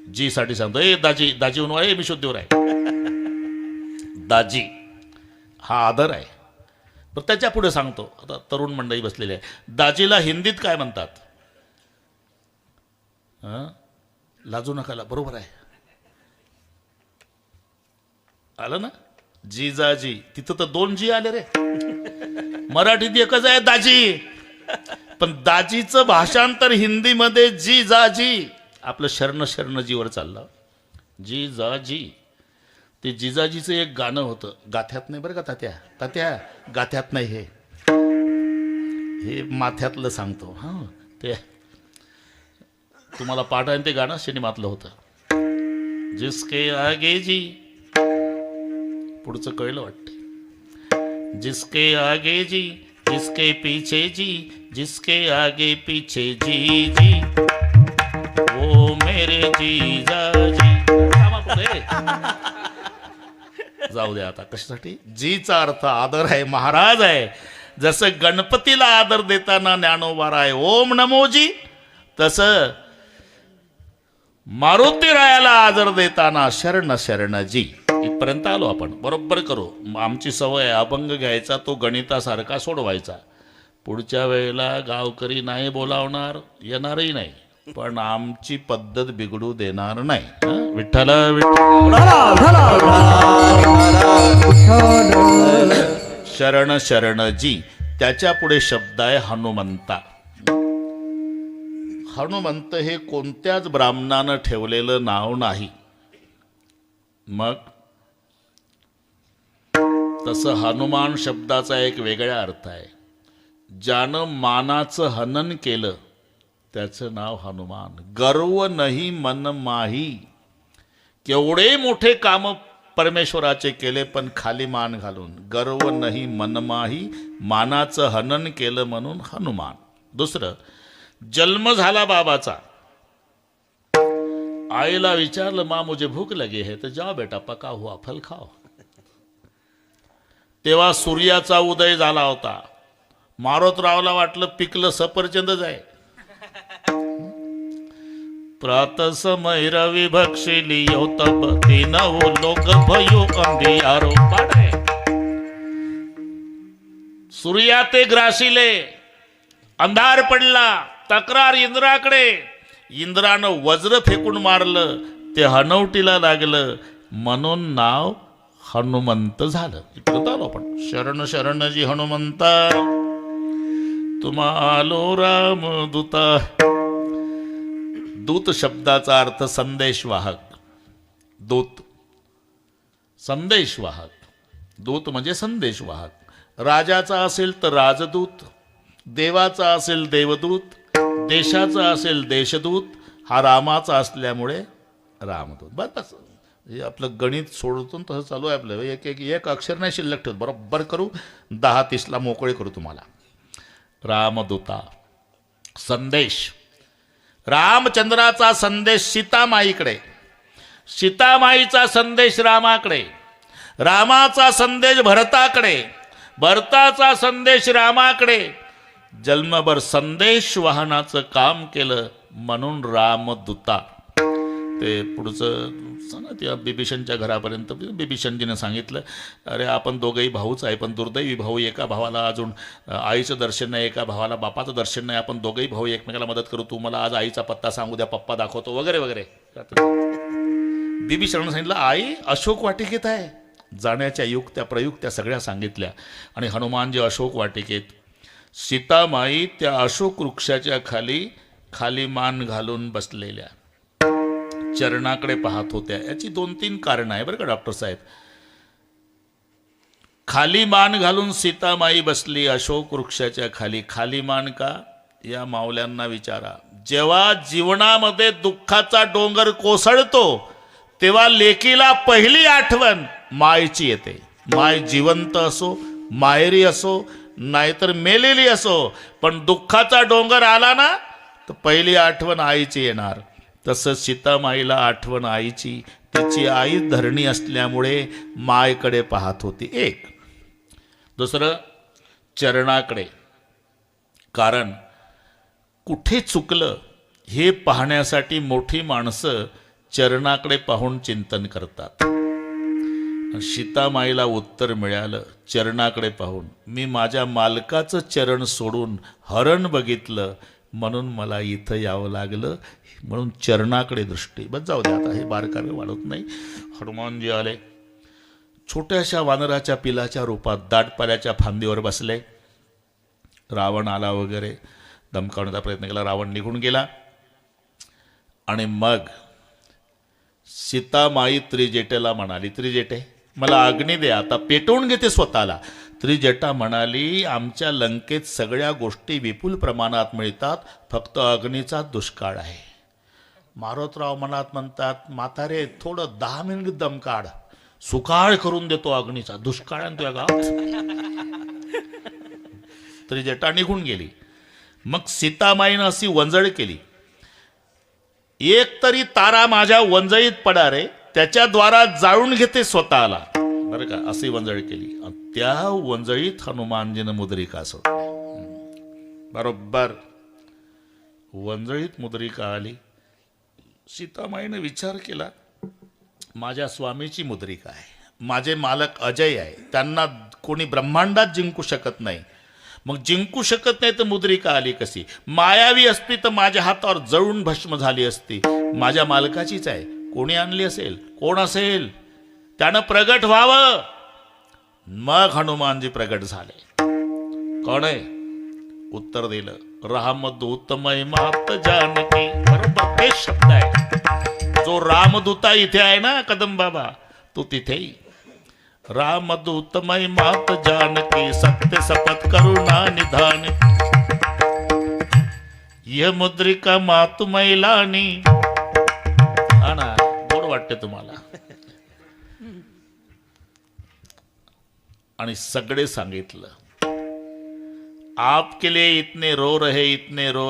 जी साठी सांगतो, ए दाजी, दाजी म्हणून आहे, मी शुद्धीवर आहे. दाजी हा आदर आहे. पण त्याच्या पुढे सांगतो, आता तरुण मंडळी बसलेली आहे, दाजीला हिंदीत काय म्हणतात? लाजू नकाला, बरोबर आहे. आलं ना? जिजाजी. तिथं तर 2 जी आले रे. मराठीत एकच आहे दाजी. पण दाजीचं भाषांतर हिंदीमध्ये जिजाजी. आपलं शरण शरणजीवर चाललं. जिजाजी. ते जिजाजीचं एक गाणं होतं, गाथ्यात नाही बरं का तात्या, तात्या गाथ्यात नाही, हे माथ्यातलं सांगतो. हां, ते तुम्हाला पाठ आहे ते गाणं सिनेमातलं होतं. जिसके आगे जी, पुढचं कळलं वाटतं. जिसके आगे जी, जिसके पीछे जी, जिसके आगे पीछे जी जी, वो मेरे जीजाजी. जाऊ दे आता, कशासाठी? जीचा अर्थ आदर आहे, महाराज आहे. जसं गणपतीला आदर देताना ज्ञानोबा आहे ओम नमोजी, तसं मारुतीरायाला आदर देताना शरण शरणजी. इथपर्यंत आलो आपण, बरोबर करू. आमची सवय आहे अभंग घ्यायचा, तो गणितासारखा सोडवायचा. पुढच्या वेळेला गावकरी नाही बोलावणार, येणारही नाही, पण आमची पद्धत बिघडू देणार नाही. विठ्ठल शरण शरणजी. त्याच्या पुढे शब्द आहे हनुमंता. हनुमंत हे कोणत्याच ब्राह्मणानं ठेवलेलं नाव नाही. मग तसं हनुमान शब्दाचा एक वेगळा अर्थ आहे. ज्यानं मानाचं हनन केलं त्याचं नाव हनुमान. गर्व नाही मन माही. केवढे मोठे काम परमेश्वराचे केले पण खाली मान घालून. गर्व नाही मन माही, मानाचं हनन केलं म्हणून हनुमान. दुसरं, जन्म झाला बाबाचा, आईला विचारलं माँ मुझे भूख लगी है, तर जाओ बेटा पका हुआ फल खाओ. तेव्हा सूर्याचा उदय झाला होता. मारोतरावला वाटलं पिकलं सफरचंदच आहे. प्रातसमय रवि भक्षिलियो तब तीनवो लोक भयो अंधियारो पाडे. सूर्या ते ग्रासिले, अंधार पडला, तक्रार इंद्राकडे. इंद्रानं वज्र फेकून मारलं, ते हनवटीला लागलं, म्हणून नाव हनुमंत झालं. इकडं आलो आपण. शरण शरणजी हनुमंता, तुम्हा आलो राम दूता. दूत शब्दाचा अर्थ संदेशवाहक. दूत संदेशवाहक. दूत म्हणजे संदेशवाहक. राजाचा असेल तर राजदूत, देवाचा असेल देवदूत, देशाचा असेल देशदूत. हा रामाचा असल्यामुळे रामदूत. बस हे आपलं गणित सोडतून तसं चालू आहे आपलं. एक अक्षर नाही शिल्लक ठेवत. बरोबर करू. 10-30ला मोकळे करू तुम्हाला. रामदूता. संदेश. रामचंद्राचा संदेश सीतामाईकडे, सीतामाईचा संदेश रामाकडे, रामाचा संदेश भरताकडे, भरताचा संदेश रामाकडे. जन्मभर संदेश वाहनाचं काम केलं म्हणून रामदूता. ते पुढचं सांगा त्या बिभीषणच्या घरापर्यंत बिभीषणजीनं सांगितलं, अरे आपण दोघंही भाऊच आहे, पण दुर्दैवी भाऊ, एका भावाला अजून आईचं दर्शन नाही, एका भावाला बापाचं दर्शन नाही, आपण दोघंही भाऊ एकमेकाला मदत करू, तू मला आज आईचा पत्ता सांगू द्या, पप्पा दाखवतो वगैरे वगैरे. बिभीषणानं सांगितलं, आई अशोक वाटिकेत आहे. जाण्याच्या युक्त्या प्रयुक्त्या सगळ्या सांगितल्या. आणि हनुमानजी अशोक वाटिकेत, सीतामाई त्या अशोक वृक्षाच्या खाली खाली मान घालून बसलेल्या चरणाकडे पाहत होत्या. याची 2-3 कारणं आहे बरं का डॉक्टर साहेब. खाली मान घालून सीतामाई बसली अशोक वृक्षाच्या खाली. खाली मान का? या मावल्यांना विचारा. जेव्हा जीवनामध्ये दुःखाचा डोंगर कोसळतो तेव्हा लेकीला पहिली आठवण मायची येते. माय जिवंत असो, माहेरी असो, नाहीतर मेलेली असो, पण दुःखाचा डोंगर आला ना तर पहिली आठवण आईची येणार. तसं सीतामाईला आठवण आईची. तिची आई धरणी असल्यामुळे मायकडे पाहत होती. एक. दुसरं, चरणाकडे. कारण कुठे चुकलं हे पाहण्यासाठी मोठी माणसं चरणाकडे पाहून चिंतन करतात. सीतामाईला उत्तर मिळालं चरणाकडे पाहून. मी माझ्या मालकाचं चरण सोडून हरण बघितलं म्हणून मला इथं यावं लागलं, म्हणून चरणाकडे दृष्टी. बस जाऊ दे आता, हे बारकावे वाढत नाही. हनुमानजी आले. छोट्याशा वानराच्या पिलाच्या रूपात दाटपाल्याच्या फांदीवर बसले. रावण आला वगैरे धमकावण्याचा प्रयत्न केला. रावण निघून गेला. आणि मग सीतामाई त्रिजटेला म्हणाली, त्रिजटे मला अग्नी दे, आता पेटवून घेते स्वतःला. त्रिजटा म्हणाली, आमच्या लंकेत सगळ्या गोष्टी विपुल प्रमाणात मिळतात, फक्त अग्नीचा दुष्काळ आहे. मारुतराव मनात म्हणतात, म्हातारे थोडं 10 मिनिट दम काढ, सुकाळ करून देतो अग्नीचा. दुष्काळ आणि तुझ्या गावात. त्रिजटा निघून गेली. मग सीतामाईनं अशी वंजळ केली, एक तरी तारा माझ्या वंजळीत पडा रे, त्याच्याद्वारा जाळून घेते स्वतःला, बरं का, अशी वंजळ केली. त्या वंजळीत हनुमानजीनं मुद्रिका सोडली. बरोबर वंजळीत मुद्रिका आली. सीतामाईनं विचार केला, माझ्या स्वामीची मुद्रिका आहे, माझे मालक अजय आहे, त्यांना कोणी ब्रह्मांडात जिंकू शकत नाही. मग जिंकू शकत नाही तर मुद्रिका आली कशी? मायावी असती तर माझ्या हातावर जळून भस्म झाली असती. माझ्या मालकाचीच आहे. कोणी आणली असेल? कोण असेल? त्यानं प्रगट व्हावं. मग हनुमानजी प्रगट झाले. कोण आहे? उत्तर दिलं, रामदूतमय मात जानकी. बरोबर तेच शब्द आहे. जो रामदूता इथे आहे ना कदम बाबा, तो तिथेही. रामदूतमय मात जानकी, सत्य सपथ करुणा निधान. यह मुद्रिका मातु मैलानी. हा ना, गोड वाटते तुम्हाला. आणि सगळे सांगितलं, आपके लिए इतने रो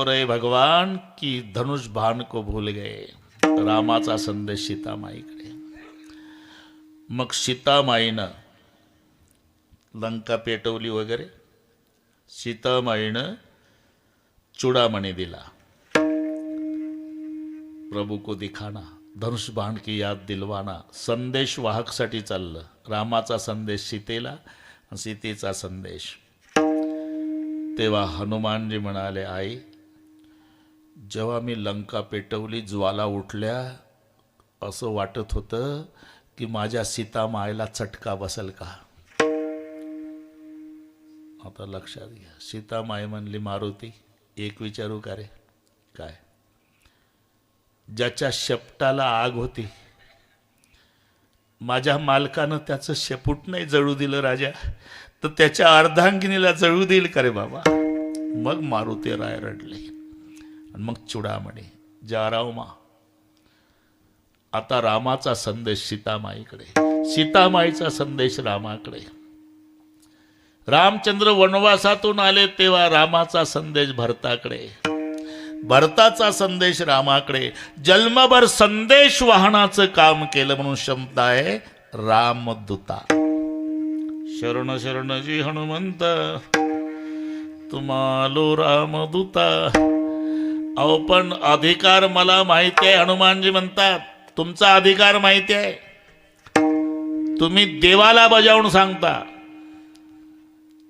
रहे भगवान की धनुष बाण को भूल गए. रामाचा संदेश सीतामाईकडे. मग सीतामाईनं लंका पेटवली वगैरे. सीतामाईनं चुडामणी दिला. प्रभू को दिखाना, धनुष बाण की याद दिलवाना. संदेश वाहकसाठी चाललं. रामाचा संदेश सीतेला, सीतेचा संदेश. तेव्हा हनुमानजी म्हणाले, आई जेव्हा मी लंका पेटवली, ज्वाला उठल्या, असं वाटत होतं की माझ्या सीतामाईला चटका बसेल का. आता लक्षात घ्या. सीतामाई म्हणली, मारुती एक विचारू का रे? काय? ज्याच्या शेपटाला आग होती, माझ्या मालकानं त्याचं शेपूट नाही जळू दिलं राजा, तर त्याच्या अर्धांगिनीला जळू देईल का रे बाबा? मग मारुती राय रडले. आणि मग चुडामणी, जारावमा. आता रामाचा संदेश सीतामाईकडे, सीतामाईचा संदेश रामाकडे. रामचंद्र वनवासातून आले तेव्हा रामाचा संदेश भरताकडे, भरताचा संदेश रामाकडे. जन्मभर संदेश वाहनाचं काम केलं म्हणून शब्द आहे रामदूता. शरण शरणजी हनुमंत, तुम्हालो रामदूता. अहो पण अधिकार मला माहिती आहे. हनुमानजी म्हणतात तुमचा अधिकार माहिती आहे. तुम्ही देवाला बजावून सांगता,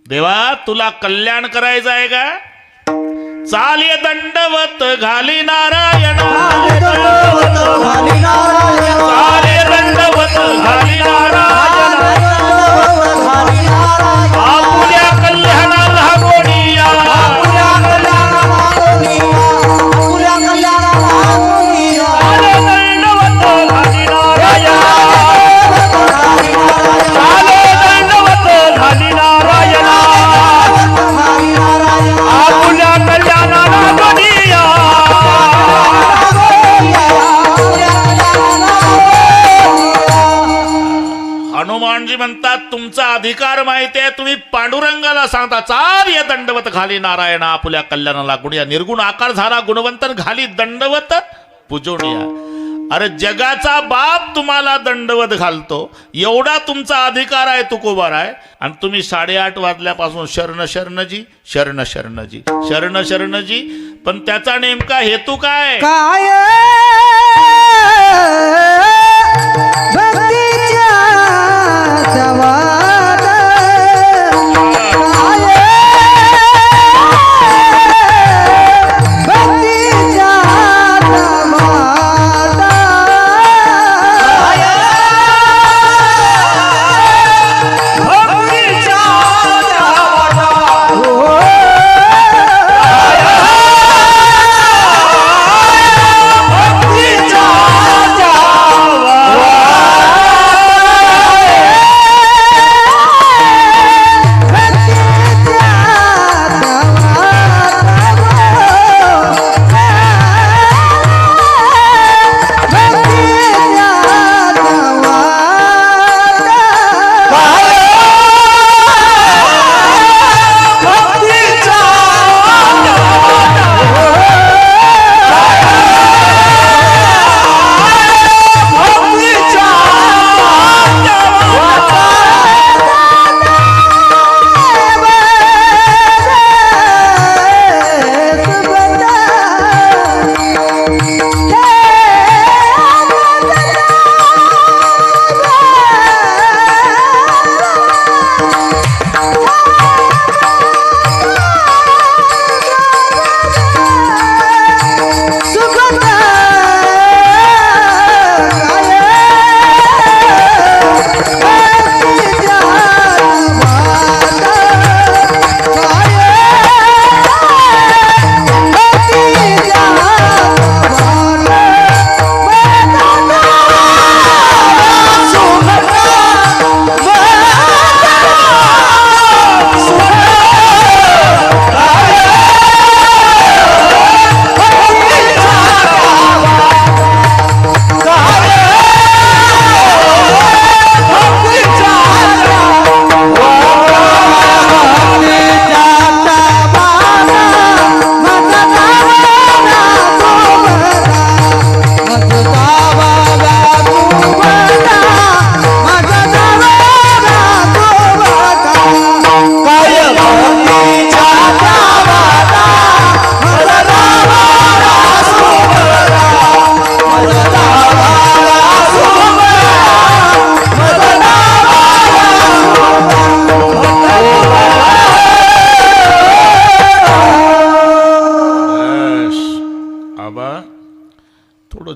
देवा तुला कल्याण करायचं आहे का, चाल ये दंडवत घाली नारायणा, घाली नारायण, चाल ये दंडवत घाली नारायणा, घाली नारायण, आपुल्या कल्याणाला गोडिया, आपुल्या कल्याणाला गोडिया, आपुल्या कल्याणाला गोडिया. चाले दंडवत घाली नारायण, चाले दंडवत घाली नारायण, आपुल्या कल्याणाला गोडिया. हनुमानजी म्हणतात तुमचा अधिकार माहिती आहे, तुम्ही पांडुरंगाला सांगता चाल या दंडवत घाली नारायण, आपुल्या कल्याणाला गुणिया, निर्गुण आकार झाला गुणवंतन घाली दंडवत पूजोनिया. अरे जगाचा बाप तुम्हाला दंडवत घालतो, एवढा तुमचा अधिकार आहे तुकोबार आहे, आणि तुम्ही 8:30 वाजल्यापासून शरण शरणजी शरण शरणजी शरण शरणजी. पण त्याचा नेमका हेतू काय? काय भक्तीच्या संवाद, काय भक्तीच्या संवाद, भक्तीच्या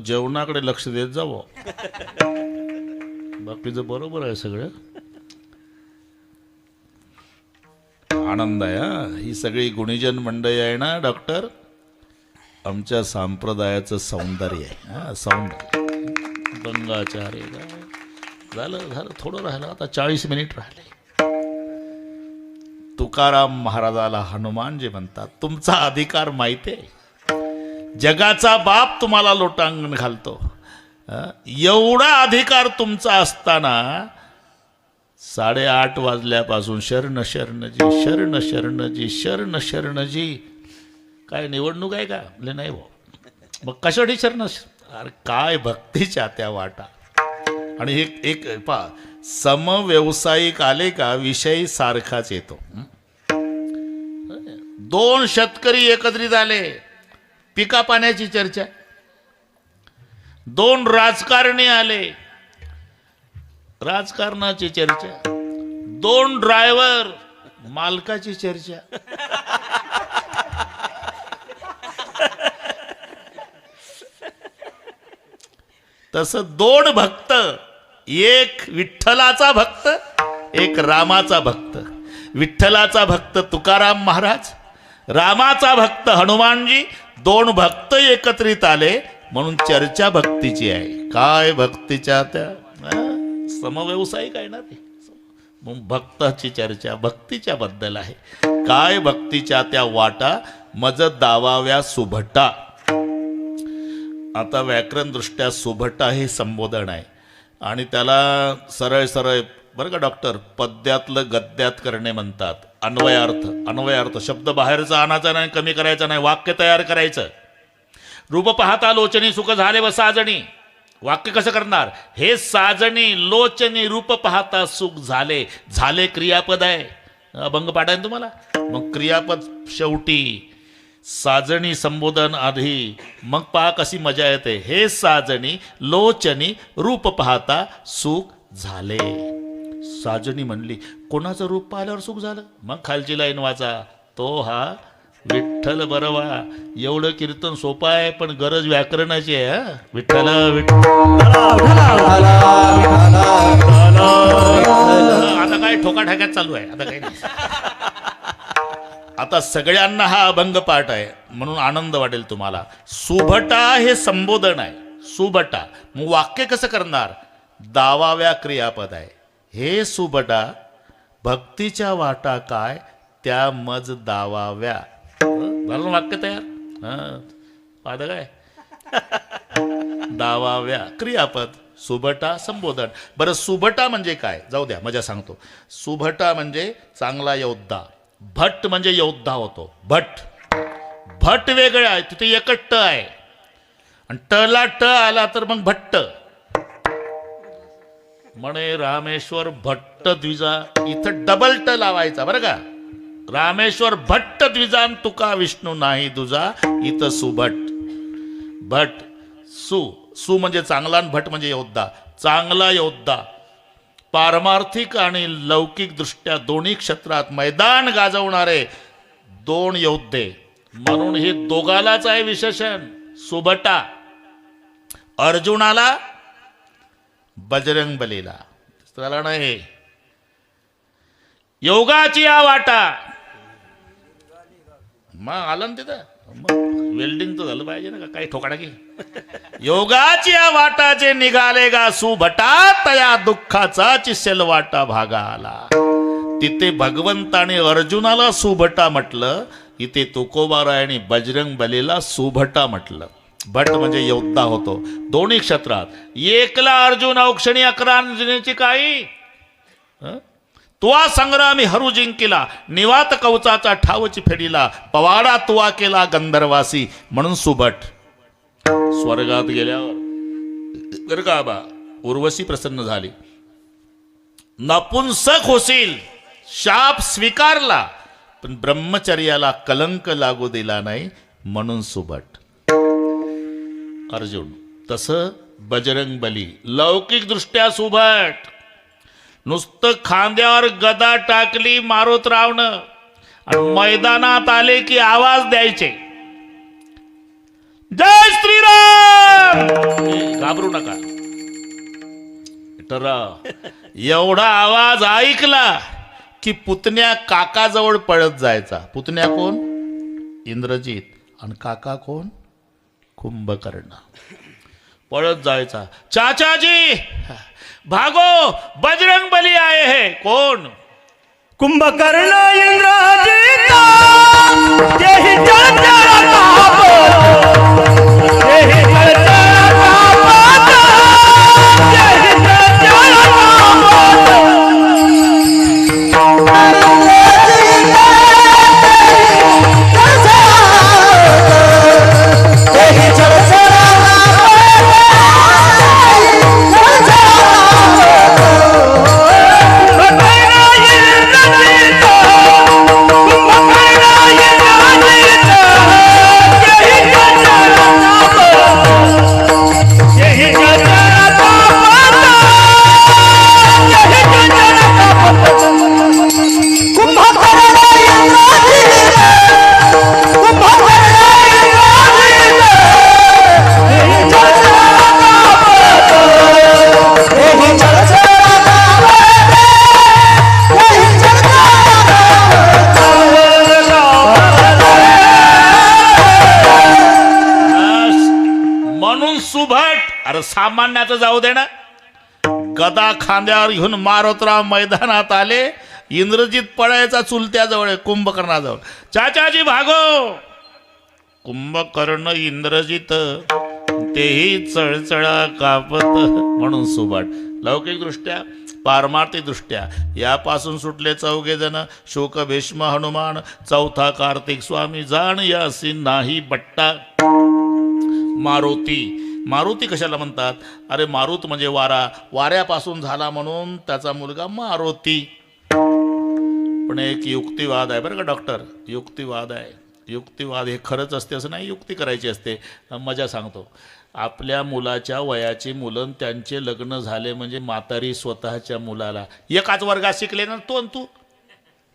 जेवणाकडे लक्ष देत जावं. बाकीचं बरोबर आहे सगळं. आनंद आहे हा. ही सगळी गुणीजन मंडळी आहे ना डॉक्टर, आमच्या संप्रदायाचं सौंदर्य आहे. हा सौंदर्य गंगाचार्य झालं झालं थोडं राहिलं, आता 40 मिनिट राहिले. तुकाराम महाराजाला हनुमानजी म्हणतात तुमचा अधिकार माहिती आहे, जगाचा बाप तुम्हाला लोटांगण घालतो. एवढा अधिकार तुमचा असताना 8:30 वाजल्यापासून शरण शरणजी शरण शरणजी शरण शरणजी. काय निवडणूक आहे का? म्हणजे नाही भाऊ. मग कशासाठी शरण? अरे काय भक्तीच्या त्या वाटा. आणि एक पा समव्यवसायिक आले का विषय सारखाच येतो. 2 शेतकरी एकत्रित आले, पिका पाण्याची चर्चा. 2 राजकारणी आले, राजकारणाची चर्चा. 2 ड्रायव्हर, मालकाची चर्चा. तसं 2 भक्त, एक विठ्ठलाचा भक्त, एक रामाचा भक्त. विठ्ठलाचा भक्त तुकाराम महाराज, रामाचा भक्त हनुमानजी. 2 भक्त एकत्रित आले म्हणून चर्चा भक्तीची आहे. काय भक्तीच्या त्या समव्यवसायिक आहे ना ते. मग भक्ताची चर्चा भक्तीच्या बद्दल आहे. काय भक्तीच्या त्या वाटा मज दावाव्या सुभटा. आता व्याकरण दृष्ट्या सुभटा हे संबोधन आहे आणि त्याला सरळ सरळ बरं का डॉक्टर पद्यातलं गद्यात करणे म्हणतात. अन्वयार्थ शब्द बाहेरचा आणायचा नाही, कमी करायचा नाही, वाक्य तयार करायचं. रूप पाहता लोचनी सुख झाले व साजणी. वाक्य कसं करणार? हे साजणी लोचनी रूप पाहता सुख झाले. झाले क्रियापद आहे, अभंग पाठ आहे तुम्हाला. मग क्रियापद शेवटी, साजणी संबोधन आधी, मग पहा कशी मजा येते. हे साजणी लोचनी रूप पाहता सुख झाले. साजणी म्हणली, कोणाचं रूप पाहिल्यावर सुख झालं? मग खालची लाईन वाचा, तो हा विठ्ठल बरवा. एवढं कीर्तन सोपं आहे पण गरज व्याकरणाची आहे. हा विठ्ठल आता काय ठोकाठाक्यात चालू आहे, आता काही नाही. आता सगळ्यांना हा अभंग पाठ आहे म्हणून आनंद वाटेल तुम्हाला. सुभटा हे संबोधन आहे. सुभटा मग वाक्य कसं करणार? दावाव्या क्रियापद आहे. हे सुभटा भक्तीच्या वाटा काय त्या मज दावाव्या. झालं वाक्य तयार. पाहता काय दावाव्या क्रियापद, सुभटा संबोधन. बरं सुभटा म्हणजे काय? जाऊ द्या मजा सांगतो. सुभटा म्हणजे चांगला योद्धा. भट म्हणजे योद्धा होतो. भट वेगळं आहे, तिथे एकच ट आहे आणि टला ट आला तर मग भट्ट. म्हणे रामेश्वर भट्ट द्विजा, इथं डबल ट लावायचा बरं का. रामेश्वर भट्ट द्विजान तुका विष्णू नाही दुजा. इथं सुभट. भट सु म्हणजे चांगला आणि भट म्हणजे योद्धा. चांगला योद्धा पारमार्थिक आणि लौकिक दृष्ट्या दोन्ही क्षेत्रात मैदान गाजवणारे 2 योद्धे म्हणून हे दोघालाच आहे विशेषण सुभटा. अर्जुनाला, बजरंग बलीला, त्याला नाही. योगाची या वाटा मग आलं ना तिथं. वेल्डिंग तर झालं पाहिजे ना, काही ठोकाटाकी. योगाची या वाटा जे निघाले गा सुभटा, तया दुःखाचा चिसेल वाटा भागा आला. तिथे भगवंताने अर्जुनाला सुभटा म्हटलं, इथे तुकोबारायाने बजरंग बलीला सुभटा म्हटलं. भट म्हणजे योद्धा होतो दोन्ही क्षेत्रात. एकला अर्जुन औक्षणी 11 अंजनीची काही. तुवा संग्रामी हरू जिंकिला, निवात कवचाचा ठावची फेडीला, पवाडा तुवा केला गंधर्वासी म्हणून सुभट. स्वर्गात गेल्यावर बरं का बा उर्वशी प्रसन्न झाली. नपुंसक होशील शाप स्वीकारला, पण ब्रह्मचर्याला कलंक लागू दिला नाही म्हणून सुभट. अर्जुन तसं बजरंग बली लौकिक दृष्ट्या सुभट. नुसतं खांद्यावर गदा टाकली मारुतरावनं आणि मैदानात आले की आवाज द्यायचे, जय श्रीराम. घाबरू नका विठ्ठलराव. एवढा आवाज ऐकला की पुतण्या काकाजवळ पळत जायचा. पुतण्या कोण? इंद्रजित. आणि काका कोण? कुंभकर्ण. पळत जायचा, चाचाजी भागो बजरंग बली आए है. कोण? कुंभकर्ण इंद्रजित तेहि चलचल कापत, तेहि चलचल कापत, तेहि चलचल अरे सामान्याचं जाऊ दे ना, गदा खांद्यावर घेऊन मारोतराव मैदानात आले. इंद्रजित पळायचा चुलत्याजवळ, कुंभकर्णाजवळ. चाचाजी भागो. कुंभकर्ण इंद्रजित तेही चळचळा कापत. म्हणून सुभाट. लौकिक दृष्ट्या, पारमार्थिक दृष्ट्या यापासून सुटले चौघे जण. शोक भीष्म हनुमान, चौथा कार्तिक स्वामी. जाण यासी नाही बट्टा. मारुती. मारुती कशाला म्हणतात? अरे मारुत म्हणजे वारा, वाऱ्यापासून झाला म्हणून त्याचा मुलगा मारुती. पण एक युक्तिवाद आहे बरं का डॉक्टर, युक्तिवाद आहे. युक्तिवाद हे खरंच असते असं नाही, युक्ती करायची असते. मजा सांगतो. आपल्या मुलाच्या वयाची मुलं त्यांचे लग्न झाले म्हणजे म्हातारी स्वतःच्या मुलाला, एकाच वर्गात शिकले ना तो, तू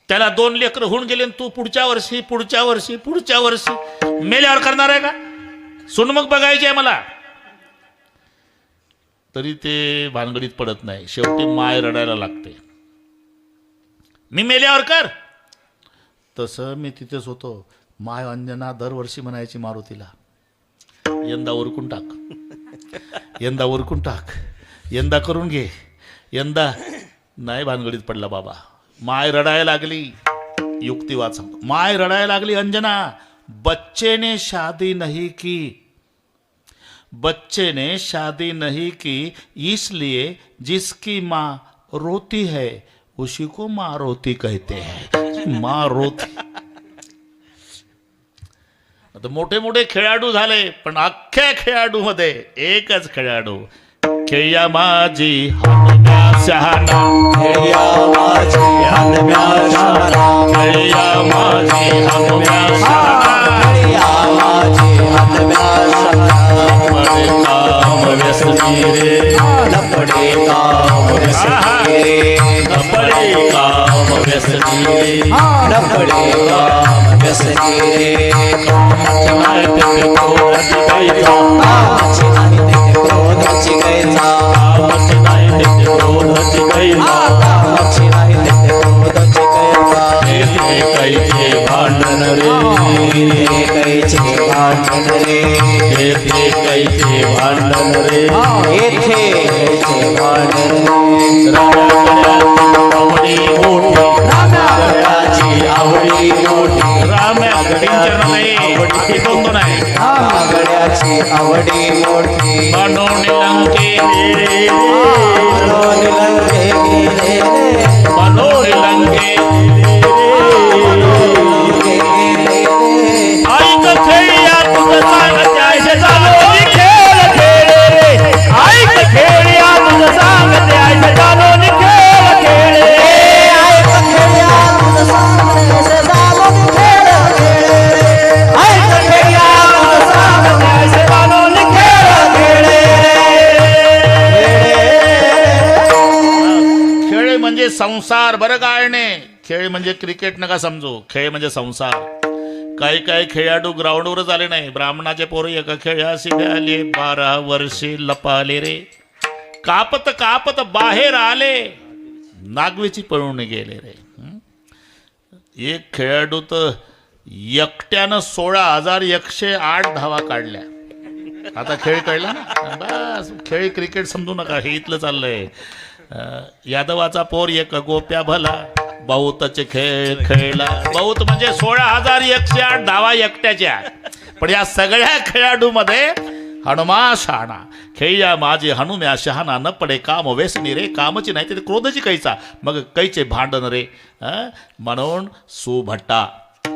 त्याला 2 लेकरं होऊन गेले, तू पुढच्या वर्षी पुढच्या वर्षी पुढच्या वर्षी मेल्यावर करणार आहे का? सुन मग बघायची आहे मला. तरी ते भानगडीत पडत नाही. शेवटी माय रडायला लागते. मी मेल्यावर कर. तसं मी तिथेच होतो. माय अंजना दरवर्षी म्हणायची मारुतीला, यंदा उरकून टाक, यंदा उरकून टाक, यंदा करून घे, यंदा. नाही भानगडीत पडला बाबा. माय रडायला लागली. युक्तिवाद सांगतो. माय रडायला लागली. अंजना, बच्चे ने शादी नहीं की, बच्चे ने शादी नहीं की, इसलिए जिसकी माँ रोती है उसी को माँ रोती कहते हैं. माँ रोती. आता मोठे मोठे खेळाडू झाले, पण अख्ख्या खेळाडू मध्ये एकच खेळाडू. खेळ्या माझी हनुम्या शहाणा, खेळ्या माझी हनुम्या शहाणा, खेळ्या माझी हनुम्या शहाणा. खेळ्या माझी हनुम्या शहाणा. लपडे काम व्यसनी रे, लपडे काम व्यसनी रे, लपडे काम व्यसनी रे. लपडे काम व्यसनी रे. कामाची नाही ते क्रोधाची कैचा, कामाची नाही ते क्रोधाची कैचा. कैचे भांडण रे, कैचे भांडण रे, कैचे भांडण रे. येथे कैचे भांडण रे. आवडी मोठी, रामाची आवडी मोठी, रामागडींचर नाही, आवडी दोन आहे. रामागड्याची आवडी मोठी. बनवून लंके रे, मनोनी लंके गेले रे, बनवून लंके ऐक खेळ्या तुझं सांगते ऐसे चालू खेळ खेळ रे, ऐक खेळ्या तुझं सांगते ऐसे चालो नि खेळ खेळ रे. ऐक खेळ्या तुझं सांगते ऐसे चालो नि खेळ खेळ रे. ऐक खेळ्या तुझं सांगते ऐसे चालो नि खेळ खेळ रे. खेळ म्हणजे संसार बरं काय नाही. खेळ म्हणजे क्रिकेट नका समजू. खेळ म्हणजे संसार. काही काही खेळाडू ग्राउंडवरच आले नाही. ब्राह्मणाचे पोरं एका खेळाशी आले, 12 वर्षे लपाले रे. कापत कापत बाहेर आले, नागवेची पळून गेले रे. एक खेळाडू तर एकट्यानं 16,108 धावा काढल्या. आता खेळ कळला ना. बस खेळ क्रिकेट समजू नका. हे इथलं चाललंय. यादवाचा पोर एक गोप्या भला, बहुतचे खेळ खेळला. बहुत म्हणजे 16,108 धावा एकट्याच्या. पण या सगळ्या खेळाडूमध्ये हनुमा शहाणा. खेळ्या माझे हनुम्या शहाणा, न पडे काम व्यसनी रे. कामची नाही तर क्रोधाची कैचा, मग कैचे भांडण रे. म्हणून सुभट्टा.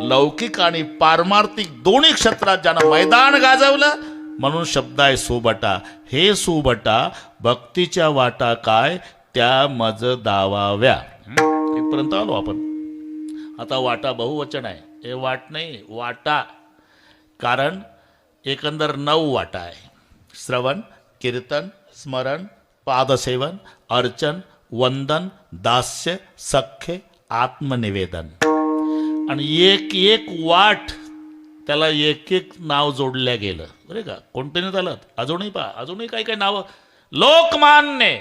लौकिक आणि पारमार्थिक दोन्ही क्षेत्रात ज्यानं मैदान गाजवलं म्हणून शब्द आहे सुभटा. हे सुभटा भक्तीच्या वाटा काय त्या मज दावाव्या. इथपर्यंत आलो आपण. आता वाटा बहुवचन आहे. हे वाट नाही, वाटा. कारण एकंदर 9 वाटा आहे. श्रवण, कीर्तन, स्मरण, पादसेवन, अर्चन, वंदन, दास्य, सख्य, आत्मनिवेदन. आणि एक एक वाट त्याला एक एक नाव जोडल्या गेलं बरे का. कोणते नाही चालत. अजूनही पहा, अजूनही काही काही नावं. लोकमान्य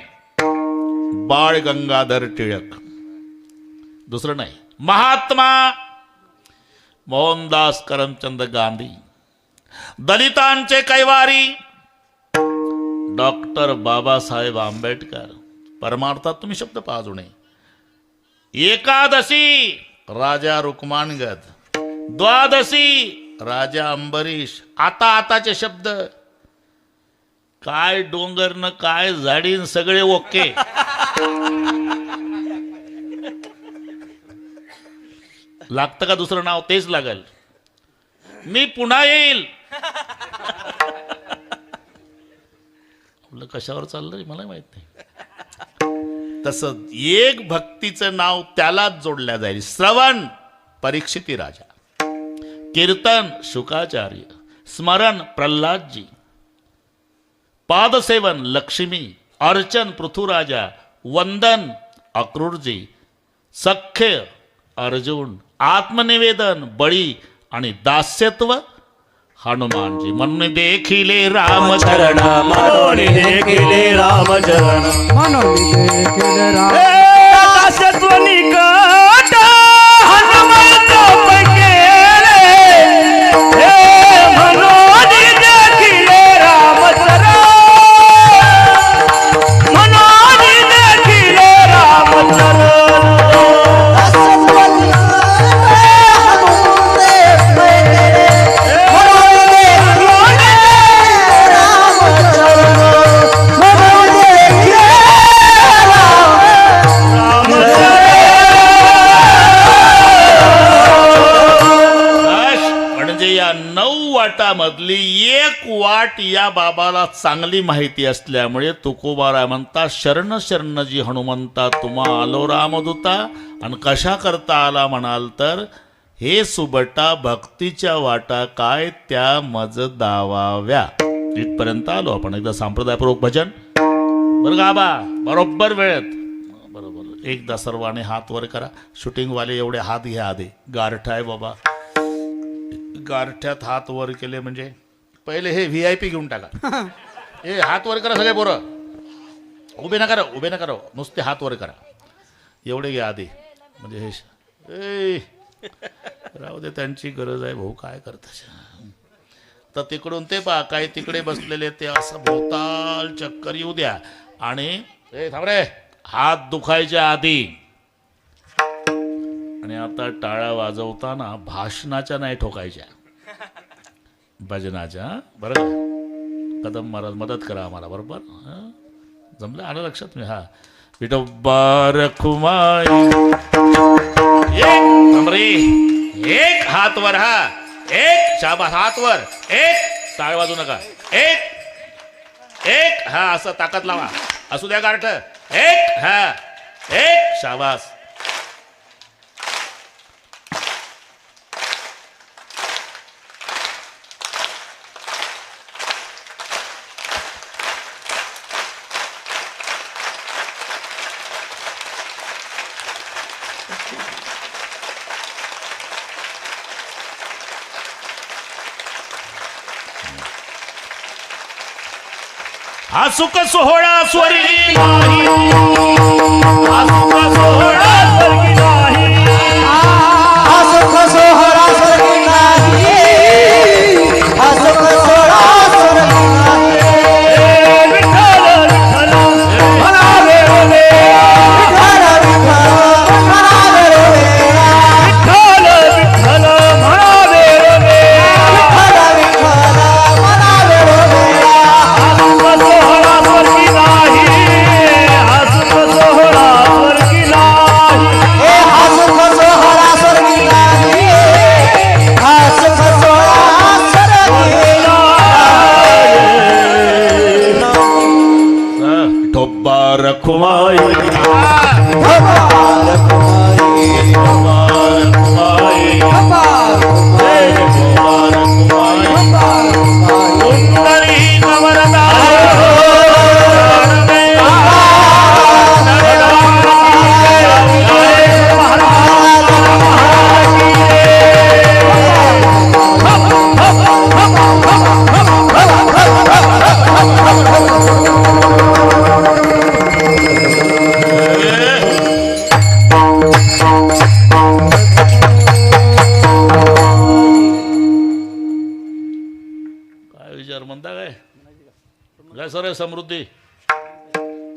बाळ गंगाधर टिळक, दुसरं नाही. महात्मा मोहनदास करमचंद गांधी, दलितांचे कैवारी डॉक्टर बाबासाहेब आंबेडकर. परमार्थात तुम्ही शब्द पाहू नये. एकादशी राजा रुक्मानगद, द्वादशी राजा अंबरीश. आताचे शब्द काय डोंगर न काय झाडीन सगळे ओके. लागतं का दुसरं नाव? तेच लागल. मी पुन्हा येईल. आपलं कशावर चाललंय मला माहित नाही. तसं एक भक्तीचं नाव त्यालाच जोडल्या जाईल. श्रवण परीक्षिती राजा, कीर्तन शुकाचार्य, स्मरण प्रल्हादजी, पादसेवन लक्ष्मी, अर्चन पृथुराजा, वंदन अक्रूरजी, सख्य अर्जुन, आत्मनिवेदन बळी आणि दास्यत्व हनुमानजी. म्हणून देखिले रामचरण, म्हणून देखिले रामचरण, म्हणून देखील राम दासत्व निकट हनुमंत केले. म्हणून देखिले रामचरण, म्हणून देखिले रामचरण. मधली एक वाट या बाबाला चांगली माहिती असल्यामुळे तुकोबाराय म्हणता, शरण शरण जी हनुमंता तुम्हा आलो रामदूता. आणि कशा करता आला म्हणाल तर, हे सुबटा भक्तीच्या वाटा काय त्या मज दावाव्या. इथपर्यंत आलो आपण. एकदा संप्रदायपूर्वक भजन बरं का आबा, बरोबर वेळेत. बरोबर. एकदा सर्वांनी हात वर करा. शूटिंगवाले एवढे हात घ्या आधी. गारठा आहे बाबा. गारठ्यात हात वर केले म्हणजे पहिले हे VIP घेऊन टाका. हे हात वर करा सगळे पोरं. उभे नका राहू, उभे नका राहू, नुसते हात वर करा. एवढे घ्या आधी. म्हणजे हे राहू दे, त्यांची गरज आहे भाऊ. काय करता तर तिकडून ते पहा, काही तिकडे बसलेले ते असं भोवताल चक्कर येऊ द्या. आणि थांब रे, हात दुखायच्या आधी. आणि आता टाळ्या वाजवताना भाषणाच्या नाही ठोकायच्या, भजनाच्या. बरं का? कदम महाराज मदत करा आम्हाला. बरोबर जमलं? आलं लक्षात मी? हा विठोबा रखुमाई. एक हात वर. हा एक शाबास, हात वर. एक टाळ वाजू नका. एक हा असं ताकद लावा. असू द्या गारठ. एक हा एक शाबास. हा सुख सोहळा स्वर्गी नाही, हा सुख सोहळा स्वर्गी नाही, हा सुख सोहळा स्वर्गी नाही, हा सुख सोहळा स्वर्गी नाही. विठ्ठल विठ्ठल म्हणावे रे, विठ्ठल विठ्ठल म्हणावे रे, विठ्ठल विठ्ठल म्हणावे रे, विठ्ठल विठ्ठल म्हणावे रे. सोहळा स्वर्गी नाही, हा सुख सोहळा स्वर्गी नाही. हे हा सुख सोहळा स्वर्गी नाही, हा सुख सोहळा स्वर्गी नाही. ठोब्बा रखुमाई.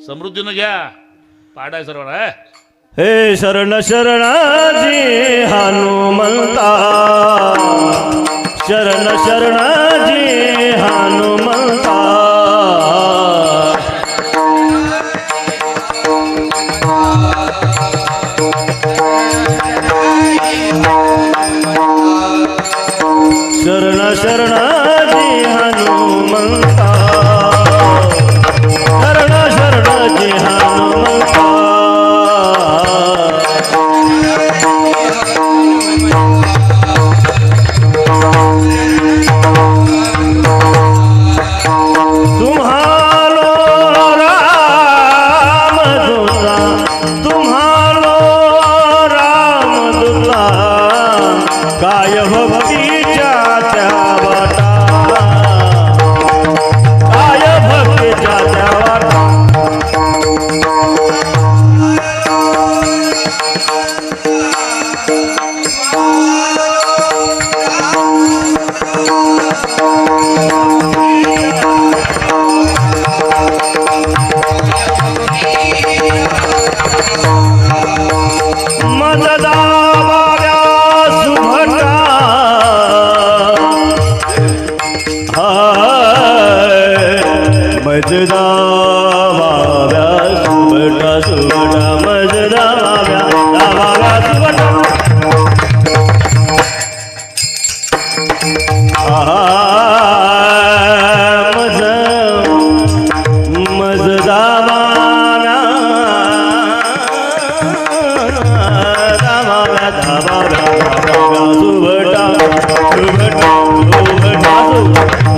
समृद्धीनं घ्या पाडाय सर्व आहे. हे शरण शरणाजी हनुमंता शरण शरणाजी हनुमंता शरण शरणाजी हनुमंता शरण शरणाजी हनुमंता तुम्हारो रामदूता तुम्हारो रामदूता काय भक्तीच्या त्या वाटा काय भक्तीच्या त्या वाटा मजदावाव्या सुभटा मजदावाव्या सुभटा सुभटा मजदावाव्या दावाव्या सुभटा मजदावाव्या सुभटा सुभटा सुभटा सुभटा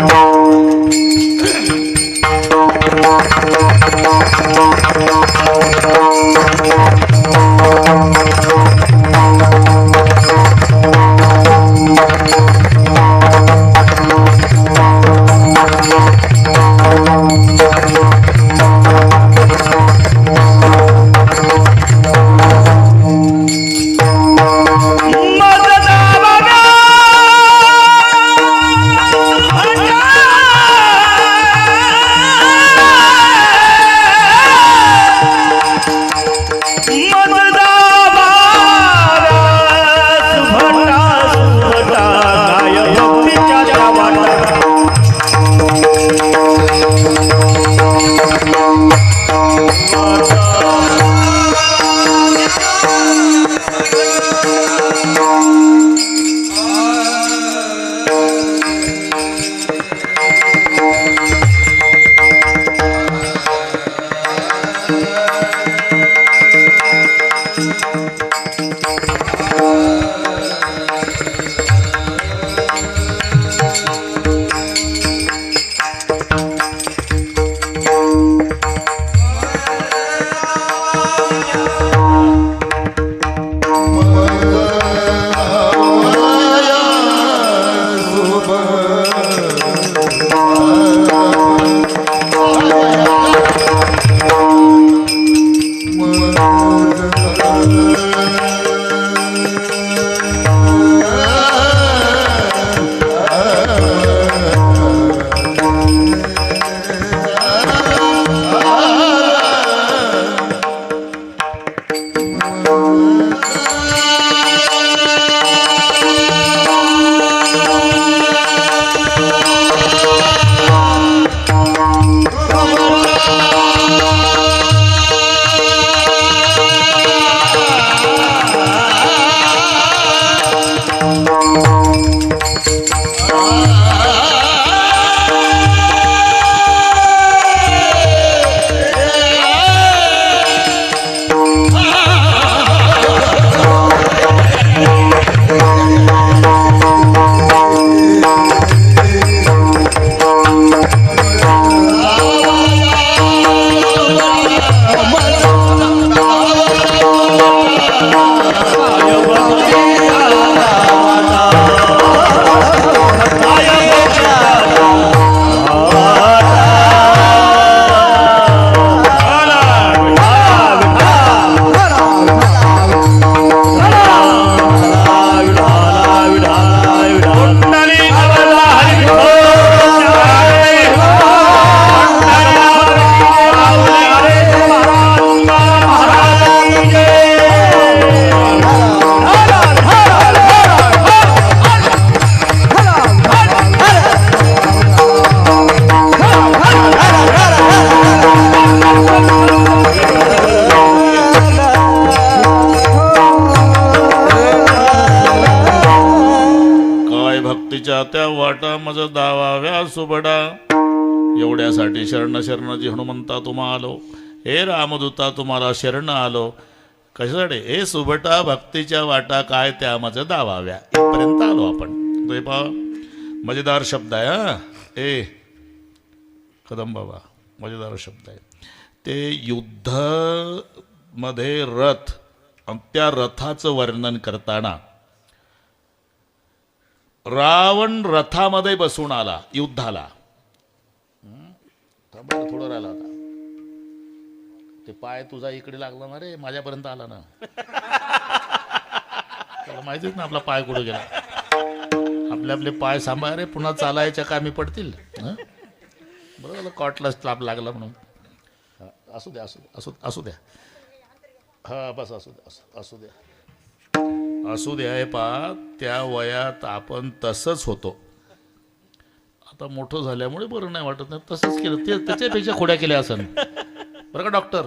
मज दावाव्या सुबडा. एवढ्यासाठी शरण शरणजी हनुमंता तुम्हा आलो. हे रामदूता तुम्हाला शरण आलो. कशासाठी? हे सुबटा भक्तीच्या वाटा काय त्या मज दावाव्या. इथपर्यंत आलो आपण. तो पहा मजेदार शब्द आहे. हा ए कदम बाबा मजेदार शब्द आहे. ते युद्ध मध्ये रथ आणि त्या रथाचं वर्णन करताना रावण रथामध्ये बसून आला युद्धाला. थोडं राहिला होता. ते पाय तुझा इकडे लागला ना रे, माझ्यापर्यंत आला ना. त्याला माहितीच ना आपला पाय कुठे गेला. आपले आपले पाय सांभाळ रे, पुन्हा चालायच्या कामी पडतील. बरोबर कॉटला स्लाप लागला म्हणून. असू द्या असू द्या. हा बस असू द्या असू द्या. हे पा त्या वयात आपण तसंच होतो. आता मोठं झाल्यामुळे बरं नाही वाटत नाही. तसंच केलं ते त्याच्यापेक्षा खोड्या केल्या असन. बरं का डॉक्टर?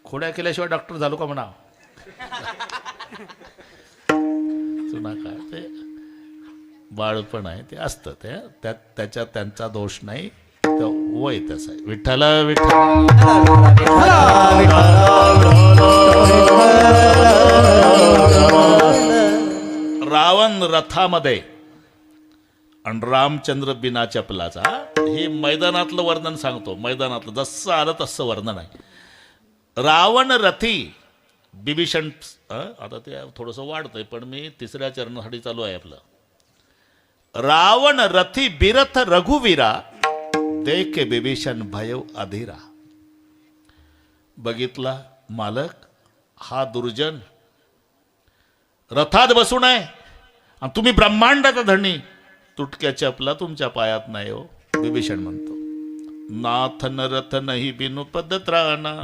खोड्या केल्याशिवाय डॉक्टर झालो का म्हणा. तुला काय ते बाळपण आहे ते असतं. त्यात त्याच्यात त्यांचा दोष नाही. वय तसं आहे. विठ्ठल रावण रथामध्ये आणि रामचंद्र बिना चपलाचा. हे मैदानातलं वर्णन सांगतो. मैदानातलं जसं आलं तसं वर्णन आहे. रावण रथी बिभीषण. आता ते थोडंसं वाढतंय पण मी तिसऱ्या चरणासाठी चालू आहे आपलं. रावण रथी बिरथ रघुवीरा देख बिभीषण भयव अधीरा. बघितला मालक हा दुर्जन रथात बसून आहे आणि तुम्ही ब्रह्मांडाचा धणी. तुटक्या चपला तुमच्या पायात नाही हो. बिभीषण म्हणतो नाथ न रथ नाही बिनु पद्धत राहना.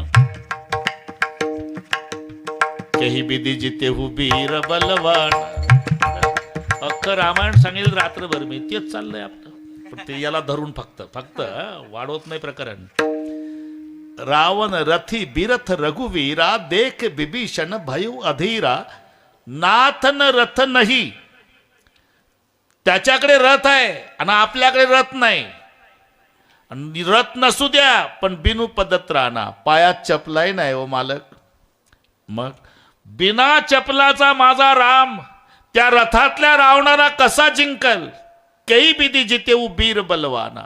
कही बिदी जिते हु बीर बलवान. अख्खं रामायण सांगेल रात्रभर मी. तेच चाललंय आपलं. पण ते याला धरून फक्त वाढवत नाही प्रकरण. रावण रथी बिरथ रघुवीरा देख बिभीषण भयउ अधीरा. नाथ न रथ नाही. त्याच्याकडे रथ आहे आणि आपल्याकडे रथ नाही. आणि रथ नसू द्या पण बिनु पद्धत राहणार. पायात चपलाही नाही हो मालक. मग बिना चपलाचा माझा राम त्या रथातल्या रावणाला कसा जिंकल. कई बिदी जितेऊ बीर बलवाना.